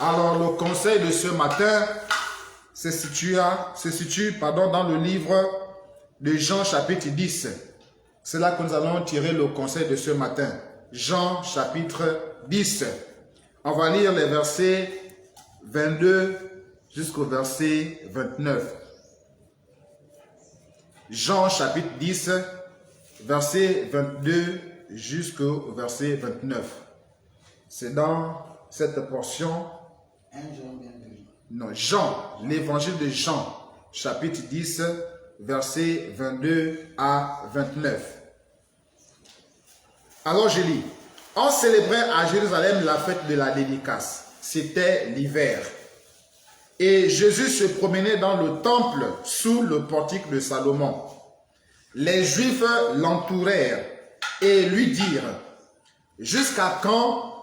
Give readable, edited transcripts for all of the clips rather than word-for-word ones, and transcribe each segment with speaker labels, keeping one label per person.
Speaker 1: Alors, le conseil de ce matin se situe dans le livre de Jean chapitre 10. C'est là que nous allons tirer le conseil de ce matin. Jean chapitre 10. On va lire les versets 22 jusqu'au verset 29. Jean chapitre 10, verset 22 jusqu'au verset 29. C'est dans cette portion. Non, Jean, l'évangile de Jean, chapitre 10, verset 22 à 29. Alors je lis. On célébrait à Jérusalem la fête de la dédicace. C'était l'hiver. Et Jésus se promenait dans le temple sous le portique de Salomon. Les Juifs l'entourèrent et lui dirent: jusqu'à quand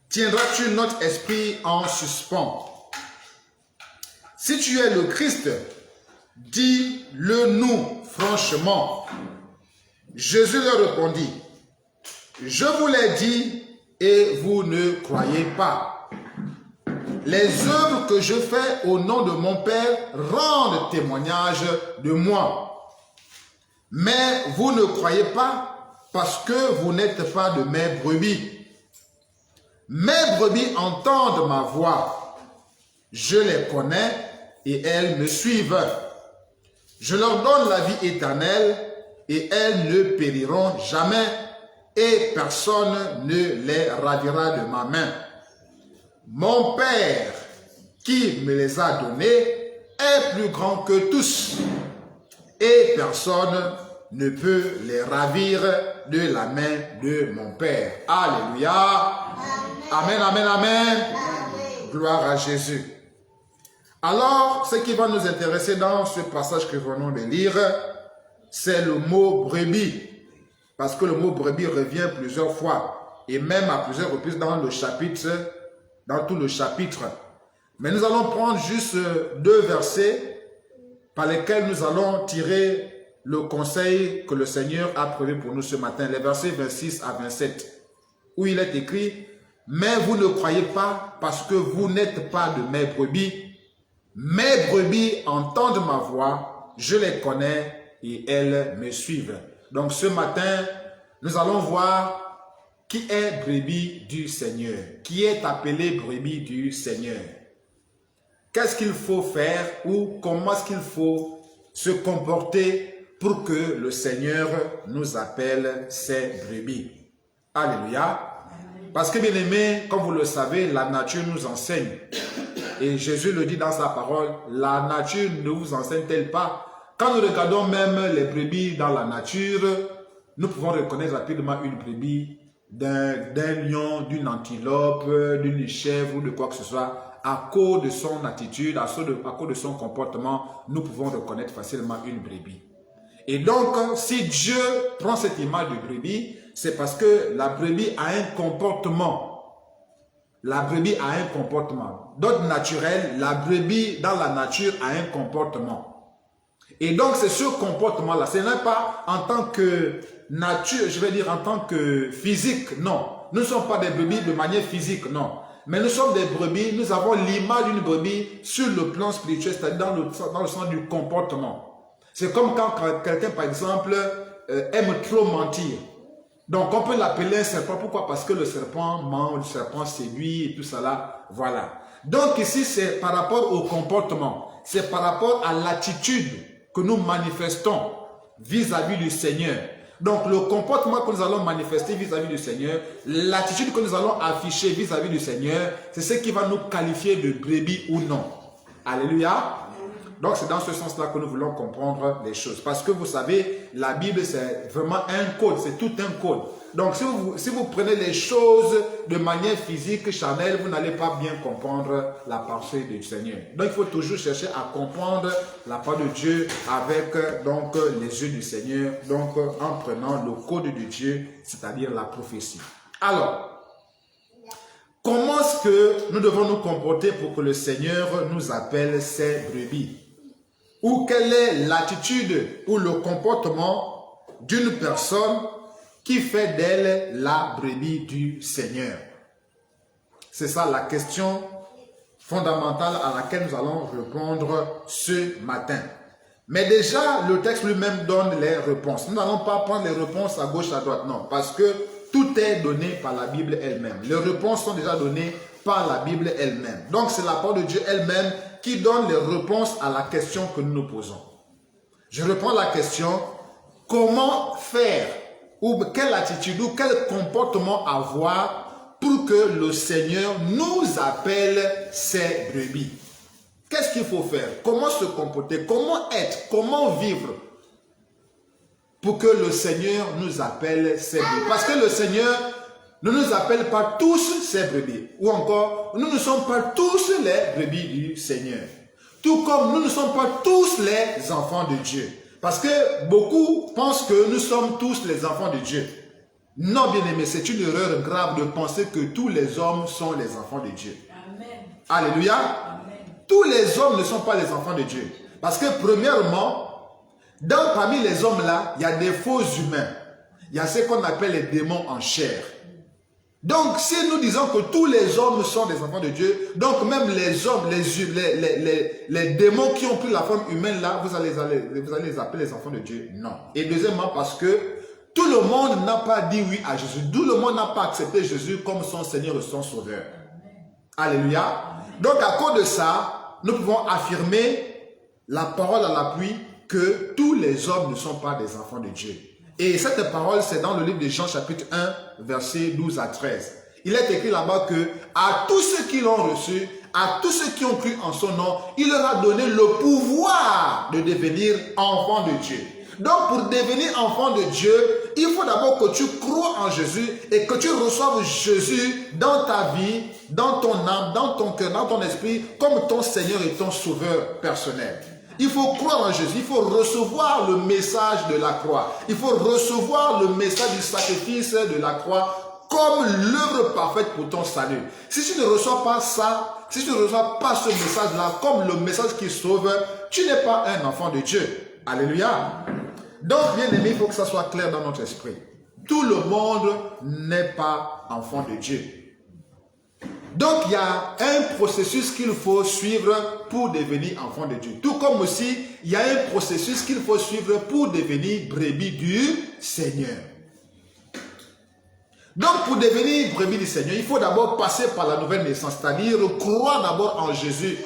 Speaker 1: tiendras-tu notre esprit en suspens? Si tu es le Christ, dis-le nous franchement. Jésus leur répondit: je vous l'ai dit et vous ne croyez pas. Les œuvres que je fais au nom de mon Père rendent témoignage de moi. Mais vous ne croyez pas parce que vous n'êtes pas de mes brebis. Mes brebis entendent ma voix. Je les connais et elles me suivent. Je leur donne la vie éternelle et elles ne périront jamais et personne ne les ravira de ma main. Mon Père qui me les a donnés est plus grand que tous et personne ne peut les ravir de la main de mon Père. Alléluia. Amen, amen, amen. Gloire à Jésus. Alors, ce qui va nous intéresser dans ce passage que nous venons de lire, c'est le mot brebis. Parce que le mot brebis revient plusieurs fois et même à plusieurs reprises dans le chapitre, dans tout le chapitre. Mais nous allons prendre juste 2 versets par lesquels nous allons tirer le conseil que le Seigneur a prévu pour nous ce matin. Les versets 26 à 27 où il est écrit: mais vous ne croyez pas parce que vous n'êtes pas de mes brebis. Mes brebis entendent ma voix, je les connais et elles me suivent. Donc ce matin, nous allons voir qui est brebis du Seigneur, qui est appelé brebis du Seigneur. Qu'est-ce qu'il faut faire ou comment est-ce qu'il faut se comporter pour que le Seigneur nous appelle ses brebis. Alléluia. Parce que bien aimé, comme vous le savez, la nature nous enseigne. Et Jésus le dit dans sa parole, la nature ne vous enseigne-t-elle pas? Quand nous regardons même les brebis dans la nature, nous pouvons reconnaître rapidement une brebis d'un lion, d'une antilope, d'une chèvre ou de quoi que ce soit. À cause de son attitude, à cause de son comportement, nous pouvons reconnaître facilement une brebis. Et donc, si Dieu prend cette image de brebis, c'est parce que la brebis a un comportement. La brebis a un comportement. D'ordre naturel, la brebis dans la nature a un comportement. Et donc, c'est ce comportement-là. Ce n'est pas en tant que nature, je vais dire en tant que physique, non. Nous ne sommes pas des brebis de manière physique, non. Mais nous sommes des brebis, nous avons l'image d'une brebis sur le plan spirituel, c'est-à-dire dans le sens du comportement. C'est comme quand quelqu'un, par exemple, aime trop mentir. Donc, on peut l'appeler un serpent. Pourquoi? Parce que le serpent ment, le serpent séduit et tout ça là. Voilà. Donc, ici, c'est par rapport au comportement. C'est par rapport à l'attitude que nous manifestons vis-à-vis du Seigneur. Donc, le comportement que nous allons manifester vis-à-vis du Seigneur, l'attitude que nous allons afficher vis-à-vis du Seigneur, c'est ce qui va nous qualifier de brebis ou non. Alléluia. Donc, c'est dans ce sens-là que nous voulons comprendre les choses. Parce que vous savez, la Bible, c'est vraiment un code, c'est tout un code. Donc, si vous prenez les choses de manière physique, charnelle, vous n'allez pas bien comprendre la pensée du Seigneur. Donc, il faut toujours chercher à comprendre la parole de Dieu avec donc les yeux du Seigneur, donc en prenant le code de Dieu, c'est-à-dire la prophétie. Alors, comment est-ce que nous devons nous comporter pour que le Seigneur nous appelle ses brebis? Ou quelle est l'attitude ou le comportement d'une personne qui fait d'elle la brebis du Seigneur? C'est ça la question fondamentale à laquelle nous allons répondre ce matin. Mais déjà, le texte lui-même donne les réponses. Nous n'allons pas prendre les réponses à gauche, à droite, non. Parce que tout est donné par la Bible elle-même. Les réponses sont déjà données par la Bible elle-même. Donc, c'est la parole de Dieu elle-même qui donne les réponses à la question que nous nous posons. Je reprends la question. Comment faire ou quelle attitude ou quel comportement avoir pour que le Seigneur nous appelle ses brebis? Qu'est-ce qu'il faut faire? Comment se comporter? Comment être? Comment vivre pour que le Seigneur nous appelle ses brebis? Parce que le Seigneur ne nous appelle pas tous ses brebis. Ou encore, nous ne sommes pas tous les brebis du Seigneur. Tout comme nous ne sommes pas tous les enfants de Dieu. Parce que beaucoup pensent que nous sommes tous les enfants de Dieu. Non, bien-aimé, c'est une erreur grave de penser que tous les hommes sont les enfants de Dieu. Amen. Alléluia. Amen. Tous les hommes ne sont pas les enfants de Dieu. Parce que premièrement, parmi les hommes là, il y a des faux humains. Il y a ce qu'on appelle les démons en chair. Donc, si nous disons que tous les hommes sont des enfants de Dieu, donc même les hommes, les démons qui ont pris la forme humaine là, vous allez les appeler les enfants de Dieu? Non. Et deuxièmement, parce que tout le monde n'a pas dit oui à Jésus. Tout le monde n'a pas accepté Jésus comme son Seigneur et son Sauveur. Alléluia. Donc, à cause de ça, nous pouvons affirmer la parole à l'appui que tous les hommes ne sont pas des enfants de Dieu. Et cette parole, c'est dans le livre de Jean chapitre 1, versets 12 à 13. Il est écrit là-bas que à tous ceux qui l'ont reçu, à tous ceux qui ont cru en son nom, il leur a donné le pouvoir de devenir enfants de Dieu. Donc pour devenir enfant de Dieu, il faut d'abord que tu crois en Jésus et que tu reçoives Jésus dans ta vie, dans ton âme, dans ton cœur, dans ton esprit, comme ton Seigneur et ton Sauveur personnel. Il faut croire en Jésus, il faut recevoir le message de la croix. Il faut recevoir le message du sacrifice de la croix comme l'œuvre parfaite pour ton salut. Si tu ne reçois pas ça, si tu ne reçois pas ce message-là comme le message qui sauve, tu n'es pas un enfant de Dieu. Alléluia. Donc, bien aimé, il faut que ça soit clair dans notre esprit. Tout le monde n'est pas enfant de Dieu. Donc, il y a un processus qu'il faut suivre pour devenir enfant de Dieu. Tout comme aussi, il y a un processus qu'il faut suivre pour devenir brebis du Seigneur. Donc, pour devenir brebis du Seigneur, il faut d'abord passer par la nouvelle naissance, c'est-à-dire croire d'abord en Jésus.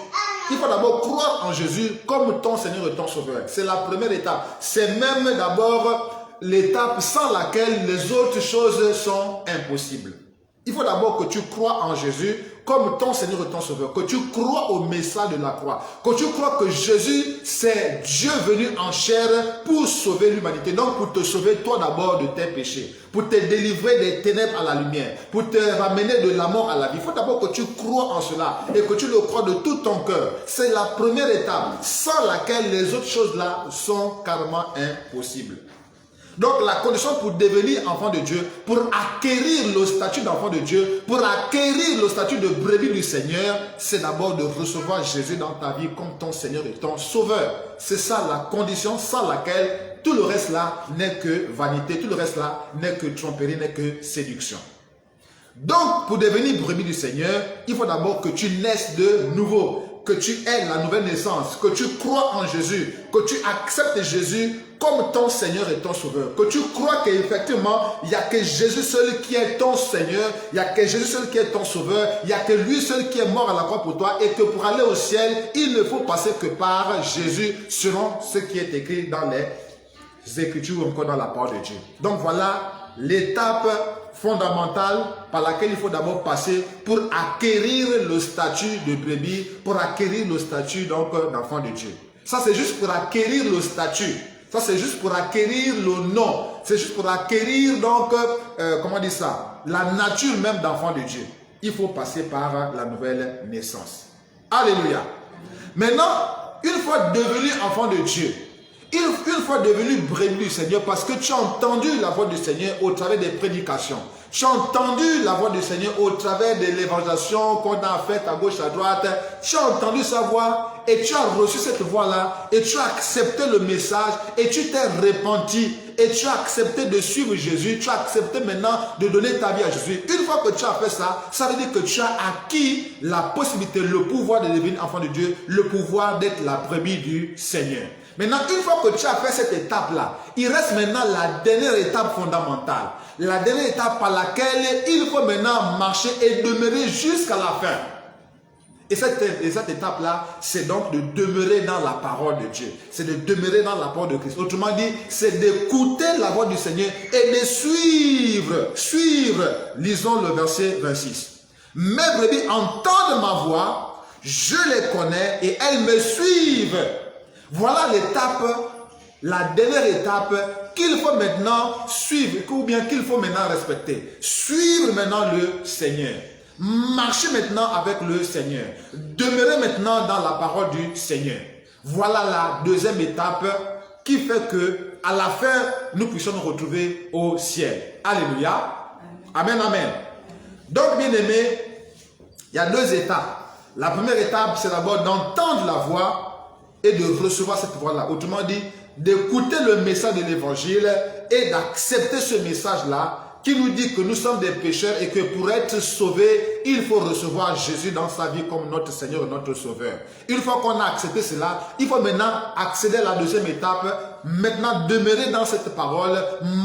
Speaker 1: Il faut d'abord croire en Jésus comme ton Seigneur et ton Sauveur. C'est la première étape. C'est même d'abord l'étape sans laquelle les autres choses sont impossibles. Il faut d'abord que tu crois en Jésus comme ton Seigneur et ton Sauveur, que tu crois au message de la croix, que tu crois que Jésus, c'est Dieu venu en chair pour sauver l'humanité. Donc pour te sauver toi d'abord de tes péchés, pour te délivrer des ténèbres à la lumière, pour te ramener de la mort à la vie. Il faut d'abord que tu crois en cela et que tu le crois de tout ton cœur. C'est la première étape sans laquelle les autres choses là sont carrément impossibles. Donc la condition pour devenir enfant de Dieu, pour acquérir le statut d'enfant de Dieu, pour acquérir le statut de brebis du Seigneur, c'est d'abord de recevoir Jésus dans ta vie comme ton Seigneur et ton Sauveur. C'est ça la condition sans laquelle tout le reste là n'est que vanité, tout le reste là n'est que tromperie, n'est que séduction. Donc pour devenir brebis du Seigneur, il faut d'abord que tu naisses de nouveau, que tu aies la nouvelle naissance, que tu crois en Jésus, que tu acceptes Jésus comme ton Seigneur et ton Sauveur, que tu crois qu'effectivement, il n'y a que Jésus seul qui est ton Seigneur, il n'y a que Jésus seul qui est ton Sauveur, il n'y a que lui seul qui est mort à la croix pour toi et que pour aller au ciel, il ne faut passer que par Jésus selon ce qui est écrit dans les Écritures ou encore dans la parole de Dieu. Donc voilà l'étape fondamentale par laquelle il faut d'abord passer pour acquérir le statut de brebis, pour acquérir le statut donc d'enfant de Dieu. Ça c'est juste pour acquérir le statut. Ça, c'est juste pour acquérir le nom. C'est juste pour acquérir, donc, comment dire ça? La nature même d'enfant de Dieu. Il faut passer par la nouvelle naissance. Alléluia. Maintenant, une fois devenu enfant de Dieu, une fois devenu brebis du Seigneur, parce que tu as entendu la voix du Seigneur au travers des prédications. Tu as entendu la voix du Seigneur au travers de l'évangélisation qu'on a faite à gauche, à droite. Tu as entendu sa voix et tu as reçu cette voix-là et tu as accepté le message et tu t'es repenti et tu as accepté de suivre Jésus, tu as accepté maintenant de donner ta vie à Jésus. Une fois que tu as fait ça, ça veut dire que tu as acquis la possibilité, le pouvoir de devenir enfant de Dieu, le pouvoir d'être la brebis du Seigneur. Maintenant, une fois que tu as fait cette étape-là, il reste maintenant la dernière étape fondamentale. La dernière étape par laquelle il faut maintenant marcher et demeurer jusqu'à la fin. Et cette étape-là, c'est donc de demeurer dans la parole de Dieu. C'est de demeurer dans la parole de Christ. Autrement dit, c'est d'écouter la voix du Seigneur et de suivre. Lisons le verset 26. Mes brebis entendent ma voix, je les connais et elles me suivent. Voilà l'étape, la dernière étape qu'il faut maintenant suivre, ou bien qu'il faut maintenant respecter. Suivre maintenant le Seigneur. Marchez maintenant avec le Seigneur. Demeurez maintenant dans la parole du Seigneur. Voilà la deuxième étape qui fait que à la fin, nous puissions nous retrouver au ciel. Alléluia. Amen, amen. Donc, bien aimé, il y a deux étapes. La première étape, c'est d'abord d'entendre la voix et de recevoir cette voix-là. Autrement dit, d'écouter le message de l'évangile et d'accepter ce message-là qui nous dit que nous sommes des pécheurs et que pour être sauvés, il faut recevoir Jésus dans sa vie comme notre Seigneur et notre Sauveur. Une fois qu'on a accepté cela, il faut maintenant accéder à la deuxième étape, maintenant demeurer dans cette parole,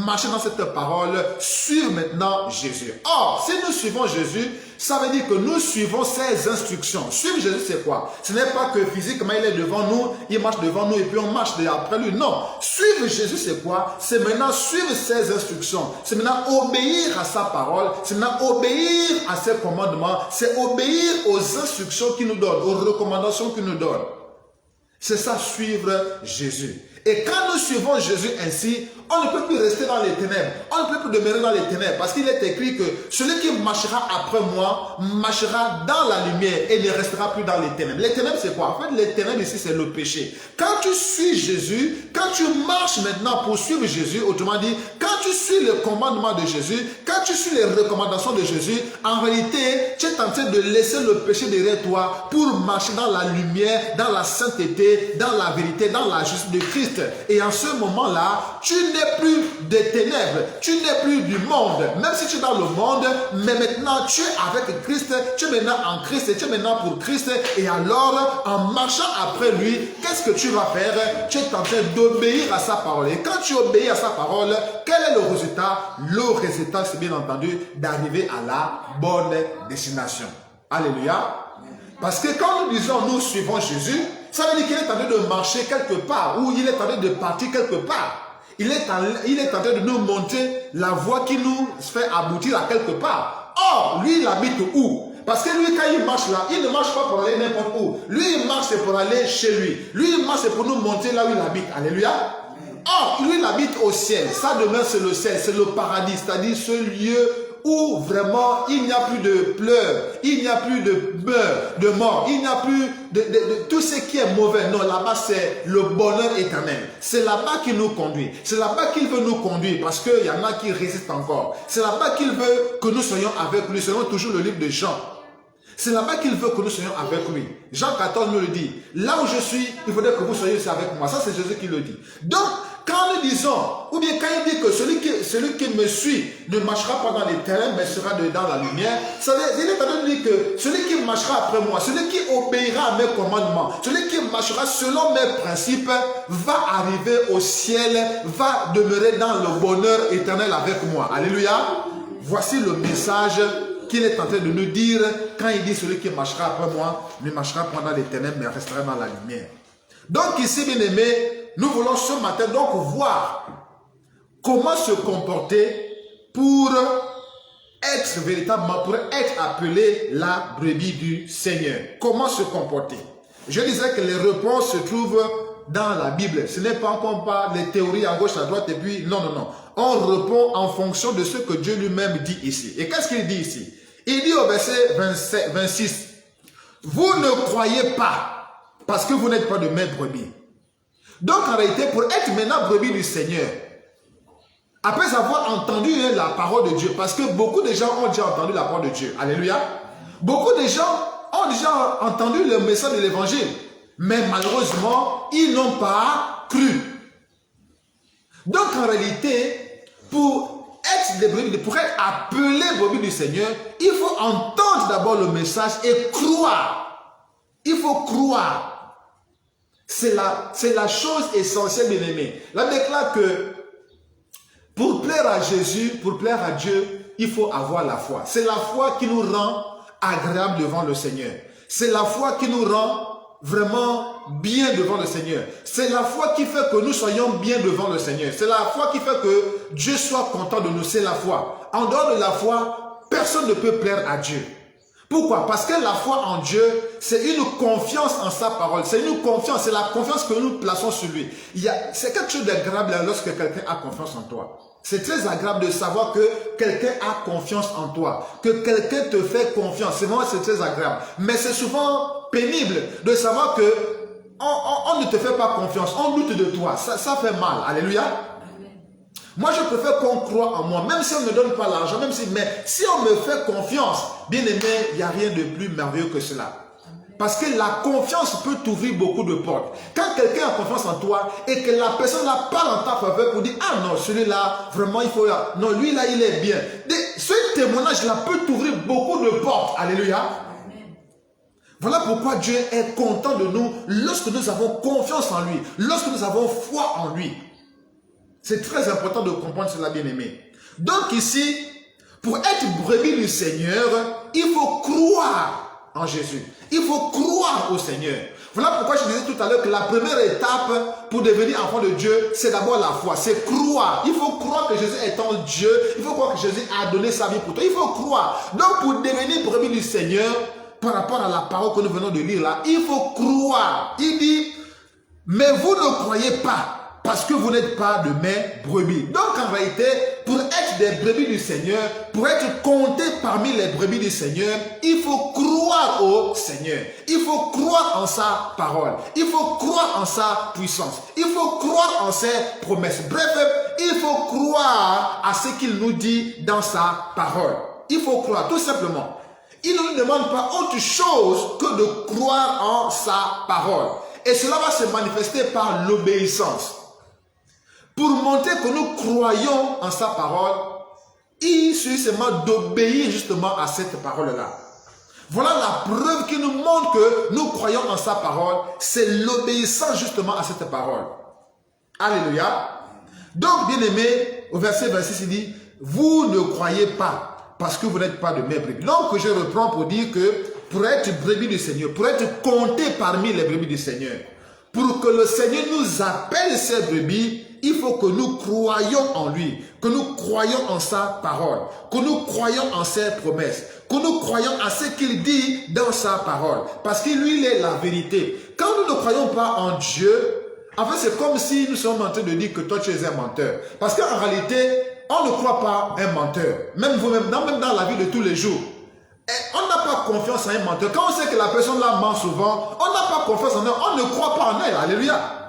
Speaker 1: marcher dans cette parole, suivre maintenant Jésus. Or, si nous suivons Jésus, ça veut dire que nous suivons ses instructions. Suivre Jésus, c'est quoi? Ce n'est pas que physiquement il est devant nous, il marche devant nous et puis on marche après lui. Non. Suivre Jésus, c'est quoi? C'est maintenant suivre ses instructions. C'est maintenant obéir à sa parole. C'est maintenant obéir à ses commandements. C'est obéir aux instructions qu'il nous donne, aux recommandations qu'il nous donne. C'est ça, suivre Jésus. Et quand nous suivons Jésus ainsi, on ne peut plus rester dans les ténèbres. On ne peut plus demeurer dans les ténèbres. Parce qu'il est écrit que celui qui marchera après moi, marchera dans la lumière et ne restera plus dans les ténèbres. Les ténèbres, c'est quoi? En fait, les ténèbres ici, c'est le péché. Quand tu suis Jésus, quand tu marches maintenant pour suivre Jésus, autrement dit, quand tu suis le commandement de Jésus, quand tu suis les recommandations de Jésus, en réalité, tu es en train de laisser le péché derrière toi pour marcher dans la lumière, dans la sainteté, dans la vérité, dans la justice de Christ. Et en ce moment-là, tu n'es plus des ténèbres, tu n'es plus du monde, même si tu es dans le monde, mais maintenant tu es avec Christ, tu es maintenant en Christ et tu es maintenant pour Christ. Et alors, en marchant après lui, qu'est-ce que tu vas faire? Tu es en train d'obéir à sa parole. Et quand tu obéis à sa parole, quel est le résultat? Le résultat, c'est bien entendu d'arriver à la bonne destination. Alléluia. Parce que quand nous disons nous suivons Jésus, ça veut dire qu'il est en train de marcher quelque part, ou il est en train de partir quelque part. Il est en train de nous montrer la voie qui nous fait aboutir à quelque part. Or, lui, il habite où? Parce que lui, quand il marche là, il ne marche pas pour aller n'importe où. Lui, il marche pour aller chez lui. Lui, il marche pour nous montrer là où il habite. Alléluia. Or, lui, il habite au ciel. Sa demeure, c'est le ciel, c'est le paradis, c'est-à-dire ce lieu où vraiment il n'y a plus de pleurs, il n'y a plus de mort, il n'y a plus de tout ce qui est mauvais. Non, là-bas c'est le bonheur éternel. C'est là-bas qu'il nous conduit. C'est là-bas qu'il veut nous conduire parce qu'il y en a qui résistent encore. C'est là-bas qu'il veut que nous soyons avec lui. Selon toujours le livre de Jean. C'est là-bas qu'il veut que nous soyons avec lui. Jean 14 nous le dit. Là où je suis, il faudrait que vous soyez aussi avec moi. Ça, c'est Jésus qui le dit. Donc, quand nous disons, ou bien quand il dit que celui qui me suit ne marchera pas dans les ténèbres, mais sera dans la lumière, ça veut dire, il est en train de dire que celui qui marchera après moi, celui qui obéira à mes commandements, celui qui marchera selon mes principes, va arriver au ciel, va demeurer dans le bonheur éternel avec moi. Alléluia. Voici le message qu'il est en train de nous dire quand il dit celui qui marchera après moi ne marchera pas dans les ténèbres mais restera dans la lumière. Donc ici, bien aimé, nous voulons ce matin donc voir comment se comporter pour être véritablement, pour être appelé la brebis du Seigneur. Comment se comporter? Je disais que les réponses se trouvent dans la Bible. Ce n'est pas comme pas les théories à gauche, à droite et puis non. On répond en fonction de ce que Dieu lui-même dit ici. Et qu'est-ce qu'il dit ici? Il dit au verset 26, vous ne croyez pas parce que vous n'êtes pas de mes brebis. Donc en réalité, pour être maintenant brebis du Seigneur, après avoir entendu la parole de Dieu, parce que beaucoup de gens ont déjà entendu la parole de Dieu, alléluia, beaucoup de gens ont déjà entendu le message de l'évangile, mais malheureusement, ils n'ont pas cru. Donc en réalité, pour être appelé brebis du Seigneur, il faut entendre d'abord le message et croire. Il faut croire. C'est la chose essentielle, bien aimé. La Bible déclare que pour plaire à Jésus, pour plaire à Dieu, il faut avoir la foi. C'est la foi qui nous rend agréable devant le Seigneur. C'est la foi qui nous rend vraiment bien devant le Seigneur. C'est la foi qui fait que nous soyons bien devant le Seigneur. C'est la foi qui fait que Dieu soit content de nous. C'est la foi. En dehors de la foi, personne ne peut plaire à Dieu. Pourquoi? Parce que la foi en Dieu, c'est une confiance en sa parole. C'est une confiance, c'est la confiance que nous plaçons sur lui. C'est quelque chose d'agréable lorsque quelqu'un a confiance en toi. C'est très agréable de savoir que quelqu'un a confiance en toi, que quelqu'un te fait confiance. C'est vraiment, c'est très agréable. Mais c'est souvent pénible de savoir que on ne te fait pas confiance, on doute de toi. Ça fait mal. Alléluia. Moi, je préfère qu'on croie en moi, même si on ne me donne pas l'argent, mais si on me fait confiance, bien aimé, il n'y a rien de plus merveilleux que cela. Parce que la confiance peut t'ouvrir beaucoup de portes. Quand quelqu'un a confiance en toi et que la personne là parle en ta faveur pour dire, ah non, celui-là, vraiment, il faut... Non, lui là, il est bien. Ce témoignage-là peut t'ouvrir beaucoup de portes. Alléluia. Voilà pourquoi Dieu est content de nous lorsque nous avons confiance en lui, lorsque nous avons foi en lui. C'est très important de comprendre cela, bien-aimé. Donc ici, pour être brebis du Seigneur, il faut croire en Jésus. Il faut croire au Seigneur. Voilà pourquoi je disais tout à l'heure que la première étape pour devenir enfant de Dieu, c'est d'abord la foi. C'est croire. Il faut croire que Jésus est en Dieu. Il faut croire que Jésus a donné sa vie pour toi. Il faut croire. Donc pour devenir brebis du Seigneur, par rapport à la parole que nous venons de lire là, il faut croire. Il dit, mais vous ne croyez pas. Parce que vous n'êtes pas de mes brebis. Donc en réalité, pour être des brebis du Seigneur, pour être compté parmi les brebis du Seigneur, il faut croire au Seigneur. Il faut croire en sa parole. Il faut croire en sa puissance. Il faut croire en ses promesses. Bref, il faut croire à ce qu'il nous dit dans sa parole. Il faut croire, tout simplement. Il ne nous demande pas autre chose que de croire en sa parole. Et cela va se manifester par l'obéissance. Pour montrer que nous croyons en sa parole, il suffit seulement d'obéir justement à cette parole-là. Voilà la preuve qui nous montre que nous croyons en sa parole, c'est l'obéissance justement à cette parole. Alléluia. Donc, bien aimé, au verset 26, il dit, vous ne croyez pas parce que vous n'êtes pas de mes brebis. Donc, je reprends pour dire que pour être brebis du Seigneur, pour être compté parmi les brebis du Seigneur, pour que le Seigneur nous appelle ses brebis, il faut que nous croyions en lui, que nous croyions en sa parole, que nous croyions en ses promesses, que nous croyions à ce qu'il dit dans sa parole. Parce que lui, il est la vérité. Quand nous ne croyons pas en Dieu, en fait, c'est comme si nous sommes en train de dire que toi, tu es un menteur. Parce qu'en réalité, on ne croit pas un menteur. Même vous-même, même dans la vie de tous les jours. Et on n'a pas confiance en un menteur. Quand on sait que la personne là ment souvent, on n'a pas confiance en elle, on ne croit pas en elle. Alléluia.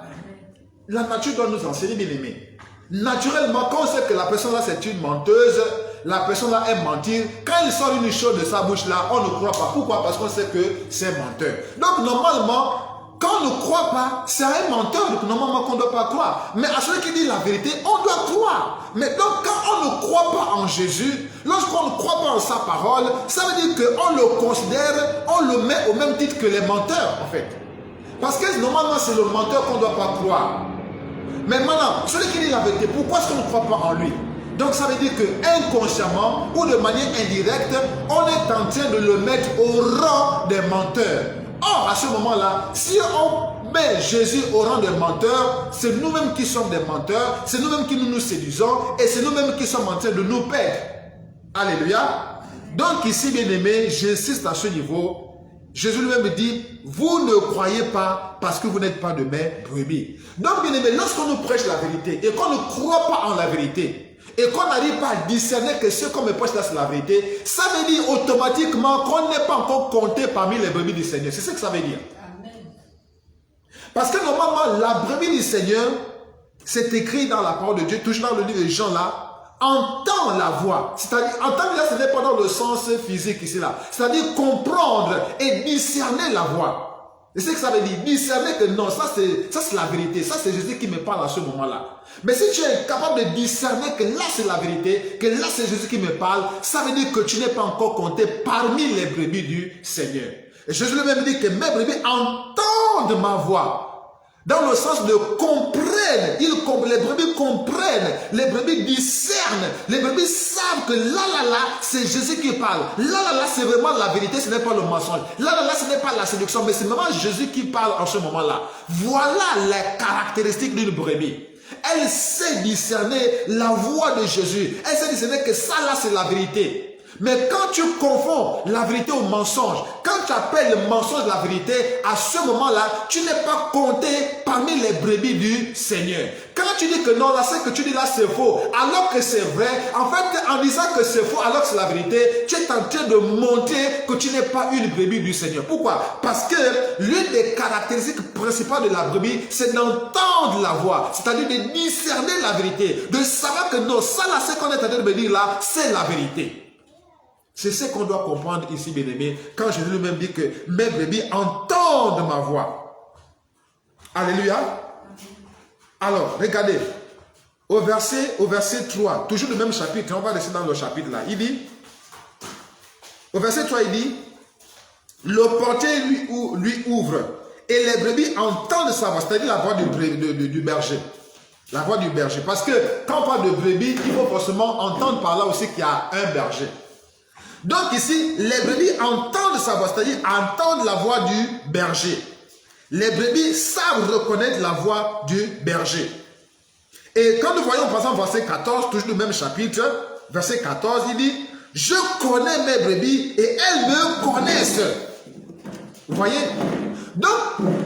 Speaker 1: La nature doit nous enseigner, bien aimé. Naturellement, quand on sait que la personne là c'est une menteuse, la personne là aime mentir, quand il sort une chose de sa bouche là, on ne croit pas. Pourquoi? Parce qu'on sait que c'est menteur. Donc normalement, quand on ne croit pas, c'est à un menteur, donc normalement qu'on ne doit pas croire. Mais à celui qui dit la vérité, on doit croire. Mais donc quand on ne croit pas en Jésus, lorsqu'on ne croit pas en sa parole, ça veut dire qu'on le considère, on le met au même titre que les menteurs en fait. Parce que normalement c'est le menteur qu'on ne doit pas croire. Mais maintenant, celui qui dit la vérité, pourquoi est-ce qu'on ne croit pas en lui? Donc ça veut dire que inconsciemment ou de manière indirecte, on est en train de le mettre au rang des menteurs. Or, à ce moment-là, si on met Jésus au rang des menteurs, c'est nous-mêmes qui sommes des menteurs, c'est nous-mêmes qui nous séduisons et c'est nous-mêmes qui sommes en train de nous perdre. Alléluia. Donc ici, bien aimé, j'insiste à ce niveau. Jésus lui-même dit, vous ne croyez pas parce que vous n'êtes pas de mes brebis. Donc, bien aimé, lorsqu'on nous prêche la vérité et qu'on ne croit pas en la vérité et qu'on n'arrive pas à discerner que ce qu'on me prêche là c'est la vérité, ça veut dire automatiquement qu'on n'est pas encore compté parmi les brebis du Seigneur. C'est ce que ça veut dire. Amen. Parce que normalement, la brebis du Seigneur, c'est écrit dans la parole de Dieu, toujours dans le livre de Jean là, entend la voix. C'est-à-dire, entendre là, ce n'est pas dans le sens physique ici là. C'est-à-dire comprendre et discerner la voix. Et c'est ce que ça veut dire. Discerner que non, ça c'est la vérité. Ça c'est Jésus qui me parle à ce moment-là. Mais si tu es capable de discerner que là c'est la vérité, que là c'est Jésus qui me parle, ça veut dire que tu n'es pas encore compté parmi les brebis du Seigneur. Et Jésus lui-même dit que mes brebis entendent ma voix. Dans le sens de comprennent, les brebis comprennent, les brebis discernent, les brebis savent que là, c'est Jésus qui parle. Là, c'est vraiment la vérité, ce n'est pas le mensonge. Là, ce n'est pas la séduction, mais c'est vraiment Jésus qui parle en ce moment-là. Voilà les caractéristiques d'une brebis. Elle sait discerner la voix de Jésus. Elle sait discerner que ça, là, c'est la vérité. Mais quand tu confonds la vérité au mensonge, quand tu appelles le mensonge la vérité, à ce moment-là, tu n'es pas compté parmi les brebis du Seigneur. Quand tu dis que non, là, ce que tu dis là, c'est faux, alors que c'est vrai, en fait, en disant que c'est faux, alors que c'est la vérité, tu es en train de montrer que tu n'es pas une brebis du Seigneur. Pourquoi? Parce que l'une des caractéristiques principales de la brebis, c'est d'entendre la voix, c'est-à-dire de discerner la vérité, de savoir que non, ça là, ce qu'on est en train de me dire là, c'est la vérité. C'est ce qu'on doit comprendre ici, bien-aimé, quand Jésus lui-même dit que mes brebis entendent ma voix. Alléluia. Alors, regardez, au verset 3, toujours le même chapitre, on va rester dans le chapitre là, il dit, au verset 3, il dit, le portier lui ouvre, et les brebis entendent sa voix, c'est-à-dire la voix du berger. La voix du berger. Parce que quand on parle de brebis, il faut forcément entendre par là aussi qu'il y a un berger. Donc ici, les brebis entendent sa voix, c'est-à-dire entendent la voix du berger. Les brebis savent reconnaître la voix du berger. Et quand nous voyons par exemple verset 14, toujours le même chapitre, verset 14, il dit, « Je connais mes brebis et elles me connaissent. » Vous voyez? Donc,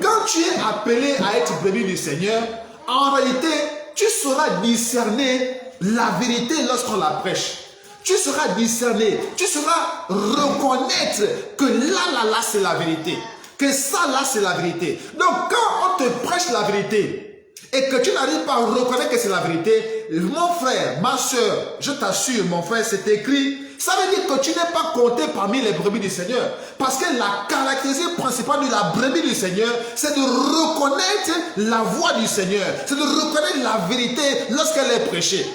Speaker 1: quand tu es appelé à être brebis du Seigneur, en réalité, tu sauras discerner la vérité lorsqu'on la prêche. Tu seras discerné, tu sauras reconnaître que là, c'est la vérité. Que ça, là, c'est la vérité. Donc, quand on te prêche la vérité et que tu n'arrives pas à reconnaître que c'est la vérité, mon frère, ma soeur, je t'assure, mon frère, c'est écrit, ça veut dire que tu n'es pas compté parmi les brebis du Seigneur. Parce que la caractéristique principale de la brebis du Seigneur, c'est de reconnaître la voix du Seigneur. C'est de reconnaître la vérité lorsqu'elle est prêchée.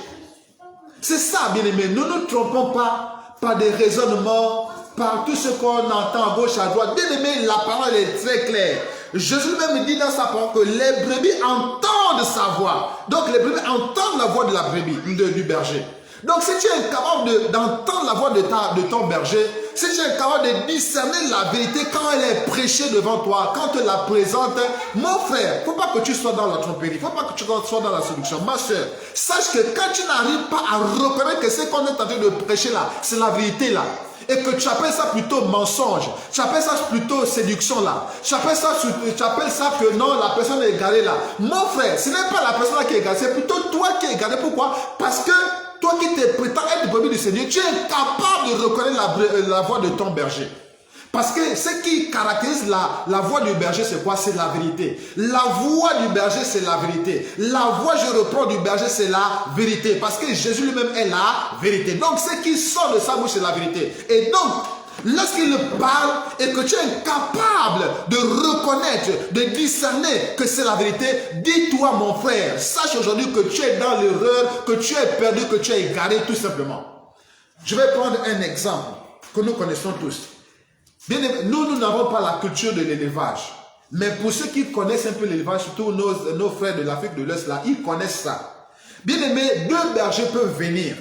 Speaker 1: C'est ça, bien-aimé. Ne nous trompons pas par des raisonnements, par tout ce qu'on entend à gauche, à droite. Bien-aimé, la parole est très claire. Jésus même dit dans sa parole que les brebis entendent sa voix. Donc, les brebis entendent la voix de la brebis, du berger. Donc, si tu es capable d'entendre la voix de ton berger, si tu es capable de discerner la vérité quand elle est prêchée devant toi, quand tu la présentes, mon frère, il ne faut pas que tu sois dans la tromperie, il ne faut pas que tu sois dans la séduction. Ma soeur, sache que quand tu n'arrives pas à reconnaître que ce qu'on est en train de prêcher là, c'est la vérité là, et que tu appelles ça plutôt mensonge, tu appelles ça plutôt séduction là, tu appelles ça que non, la personne est égarée là. Mon frère, ce n'est pas la personne là qui est égarée, c'est plutôt toi qui es égaré. Pourquoi? Parce que toi qui te prétends être brebis du Seigneur, tu es capable de reconnaître la voix de ton berger. Parce que ce qui caractérise la voix du berger, c'est quoi? C'est la vérité. La voix du berger, c'est la vérité. La voix, je reprends, du berger, c'est la vérité. Parce que Jésus lui-même est la vérité. Donc, ce qui sort de sa bouche, c'est la vérité. Et donc, lorsqu'il parle et que tu es capable de reconnaître, de discerner que c'est la vérité, dis-toi, mon frère, sache aujourd'hui que tu es dans l'erreur, que tu es perdu, que tu es égaré, tout simplement. Je vais prendre un exemple que nous connaissons tous. Bien, nous n'avons pas la culture de l'élevage. Mais pour ceux qui connaissent un peu l'élevage, surtout nos frères de l'Afrique de l'Est, là, ils connaissent ça. Bien aimé, deux bergers peuvent venir.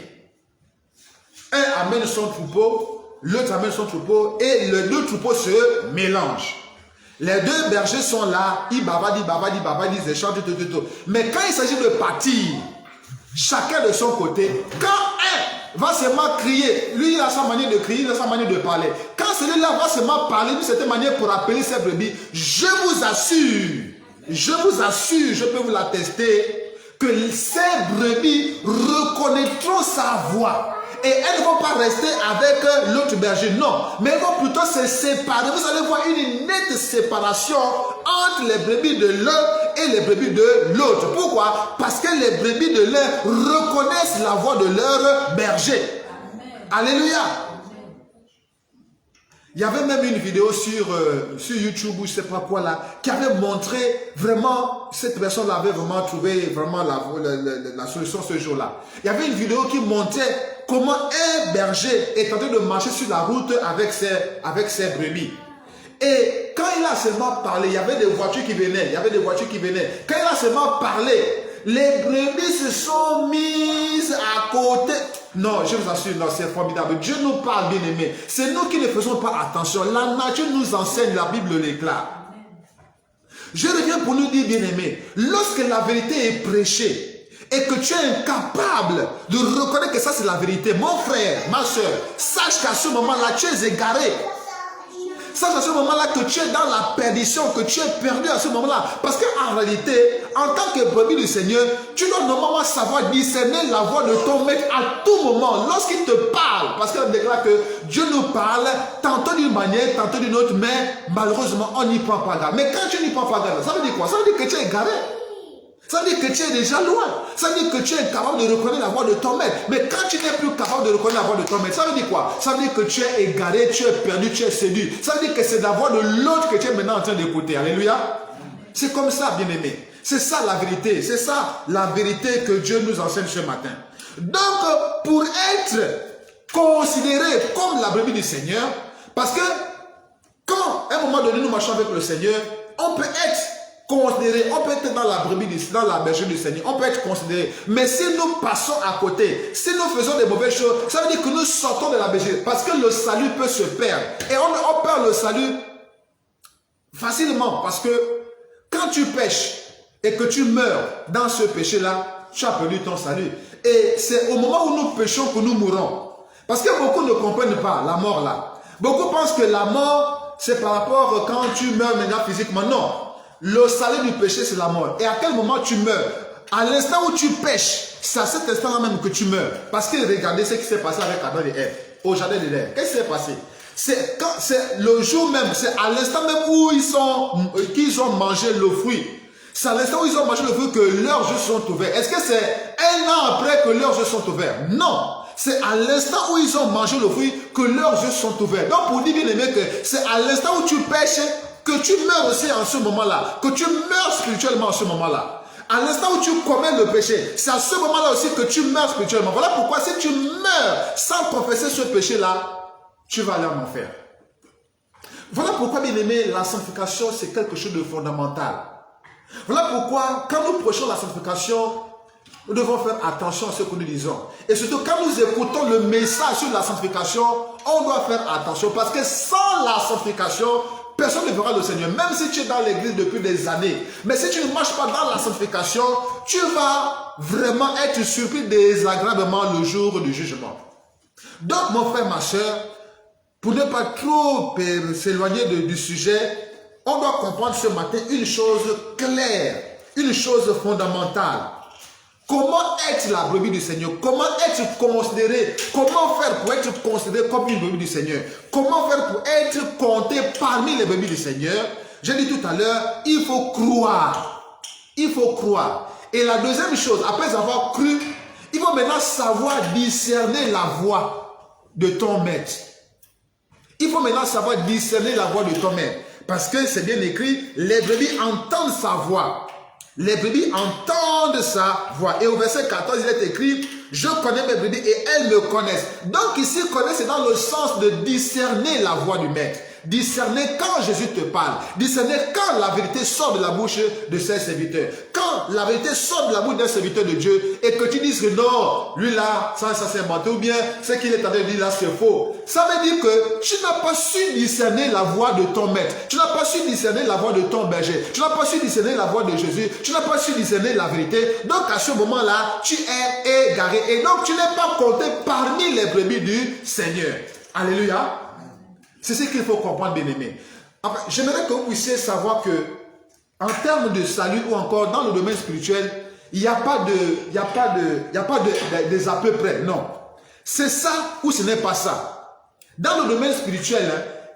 Speaker 1: Un amène son troupeau, l'autre amène son troupeau, et les deux troupeaux se mélangent. Les deux bergers sont là, ils bavardent, ils échangent, tout. Mais quand il s'agit de partir, chacun de son côté, quand un va seulement crier, lui il a sa manière de crier, il a sa manière de parler. Quand celui-là va seulement parler d'une certaine manière pour appeler ses brebis, je vous assure, je peux vous l'attester, que ces brebis reconnaîtront sa voix. Et elles ne vont pas rester avec l'autre berger, non. Mais elles vont plutôt se séparer. Vous allez voir une nette séparation entre les brebis de l'un et les brebis de l'autre. Pourquoi? Parce que les brebis de l'un reconnaissent la voix de leur berger. Amen. Alléluia. Amen. Il y avait même une vidéo sur YouTube ou je ne sais pas quoi là, qui avait montré vraiment, cette personne avait vraiment trouvé vraiment la solution ce jour-là. Il y avait une vidéo qui montrait comment un berger est en train de marcher sur la route avec ses brebis. Et quand il a seulement parlé, il y avait des voitures qui venaient, Quand il a seulement parlé, les brebis se sont mises à côté. Non, je vous assure, non, c'est formidable. Dieu nous parle, bien aimé. C'est nous qui ne faisons pas attention. La nature nous enseigne, la Bible l'éclaire. Je reviens pour nous dire, bien aimé, lorsque la vérité est prêchée et que tu es incapable de reconnaître que ça c'est la vérité, mon frère, ma soeur, sache qu'à ce moment-là, tu es égaré. Sache à ce moment-là que tu es dans la perdition, que tu es perdu à ce moment-là. Parce qu'en réalité, en tant que brebis du Seigneur, tu dois normalement savoir discerner la voix de ton maître à tout moment. Lorsqu'il te parle, parce qu'on déclare que Dieu nous parle, tantôt d'une manière, tantôt d'une autre, mais malheureusement, on n'y prend pas garde. Mais quand tu n'y prends pas garde, ça veut dire quoi? Ça veut dire que tu es égaré. Ça veut dire que tu es déjà loin. Ça veut dire que tu es capable de reconnaître la voix de ton maître. Mais quand tu n'es plus capable de reconnaître la voix de ton maître, ça veut dire quoi? Ça veut dire que tu es égaré, tu es perdu, tu es séduit. Ça veut dire que c'est la voix de l'autre que tu es maintenant en train d'écouter. Alléluia. C'est comme ça, bien-aimé. C'est ça la vérité. C'est ça la vérité que Dieu nous enseigne ce matin. Donc, pour être considéré comme la brebis du Seigneur, parce que quand, à un moment donné, nous marchons avec le Seigneur, on peut être considéré, on peut être dans la brebis, dans la bergerie du Seigneur, on peut être considéré. Mais si nous passons à côté, si nous faisons des mauvaises choses, ça veut dire que nous sortons de la bergerie. Parce que le salut peut se perdre. Et on perd le salut facilement. Parce que quand tu pêches et que tu meurs dans ce péché-là, tu as perdu ton salut. Et c'est au moment où nous péchons que nous mourons. Parce que beaucoup ne comprennent pas la mort là. Beaucoup pensent que la mort, c'est par rapport quand tu meurs maintenant physiquement. Non. Le salut du péché, c'est la mort. Et à quel moment tu meurs? À l'instant où tu pêches, c'est à cet instant-là même que tu meurs. Parce que regardez ce qui s'est passé avec Adam et Ève, au jardin d'Éden. Qu'est-ce qui s'est passé? C'est le jour même, c'est à l'instant même où qu'ils ont mangé le fruit. C'est à l'instant où ils ont mangé le fruit que leurs yeux sont ouverts. Est-ce que c'est un an après que leurs yeux sont ouverts? Non. C'est à l'instant où ils ont mangé le fruit que leurs yeux sont ouverts. Donc pour dire bien aimé que c'est à l'instant où tu pêches que tu meurs aussi en ce moment-là, que tu meurs spirituellement en ce moment-là. À l'instant où tu commets le péché, c'est à ce moment-là aussi que tu meurs spirituellement. Voilà pourquoi si tu meurs sans confesser ce péché-là, tu vas aller en enfer. Voilà pourquoi, bien aimé, la sanctification, c'est quelque chose de fondamental. Voilà pourquoi, quand nous prêchons la sanctification, nous devons faire attention à ce que nous disons. Et surtout, quand nous écoutons le message sur la sanctification, on doit faire attention. Parce que sans la sanctification, personne ne verra le Seigneur. Même si tu es dans l'église depuis des années. Mais si tu ne marches pas dans la sanctification, tu vas vraiment être surpris désagréablement le jour du jugement. Donc, mon frère, ma soeur, pour ne pas trop s'éloigner du sujet, on doit comprendre ce matin une chose claire, une chose fondamentale. Comment être la brebis du Seigneur? Comment être considéré? Comment faire pour être considéré comme une brebis du Seigneur? Comment faire pour être compté parmi les brebis du Seigneur? J'ai dit tout à l'heure, il faut croire. Il faut croire. Et la deuxième chose, après avoir cru, il faut maintenant savoir discerner la voix de ton maître. Il faut maintenant savoir discerner la voix de ton maître. Parce que c'est bien écrit, les brebis entendent sa voix. Les brebis entendent sa voix. Et au verset 14, il est écrit, je connais mes brebis et elles me connaissent. Donc ici, connaître, c'est dans le sens de discerner la voix du maître. Discerner quand Jésus te parle. Discerner quand la vérité sort de la bouche de ses serviteurs. Quand la vérité sort de la bouche d'un serviteur de Dieu et que tu dises que non, lui là, ça c'est menté, ou bien ce qu'il est en train de dire là, c'est faux. Ça veut dire que tu n'as pas su discerner la voix de ton maître. Tu n'as pas su discerner la voix de ton berger. Tu n'as pas su discerner la voix de Jésus. Tu n'as pas su discerner la vérité. Donc à ce moment-là, tu es égaré. Et donc tu n'es pas compté parmi les brebis du Seigneur. Alléluia. C'est ce qu'il faut comprendre, bien-aimé. Enfin, j'aimerais que vous puissiez savoir que, en termes de salut ou encore dans le domaine spirituel, il n'y a pas des à peu près, non. C'est ça ou ce n'est pas ça. Dans le domaine spirituel,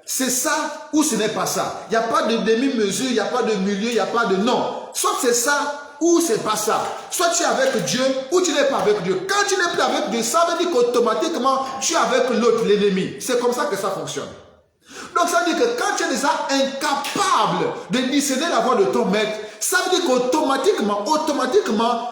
Speaker 1: c'est ça ou ce n'est pas ça. Il n'y a pas de demi-mesure, il n'y a pas de milieu, il n'y a pas de non. Soit c'est ça ou c'est pas ça. Soit tu es avec Dieu ou tu n'es pas avec Dieu. Quand tu n'es plus avec Dieu, ça veut dire qu'automatiquement tu es avec l'autre, l'ennemi. C'est comme ça que ça fonctionne. Donc ça veut dire que quand tu es déjà incapable de discerner la voix de ton maître, ça veut dire qu'automatiquement,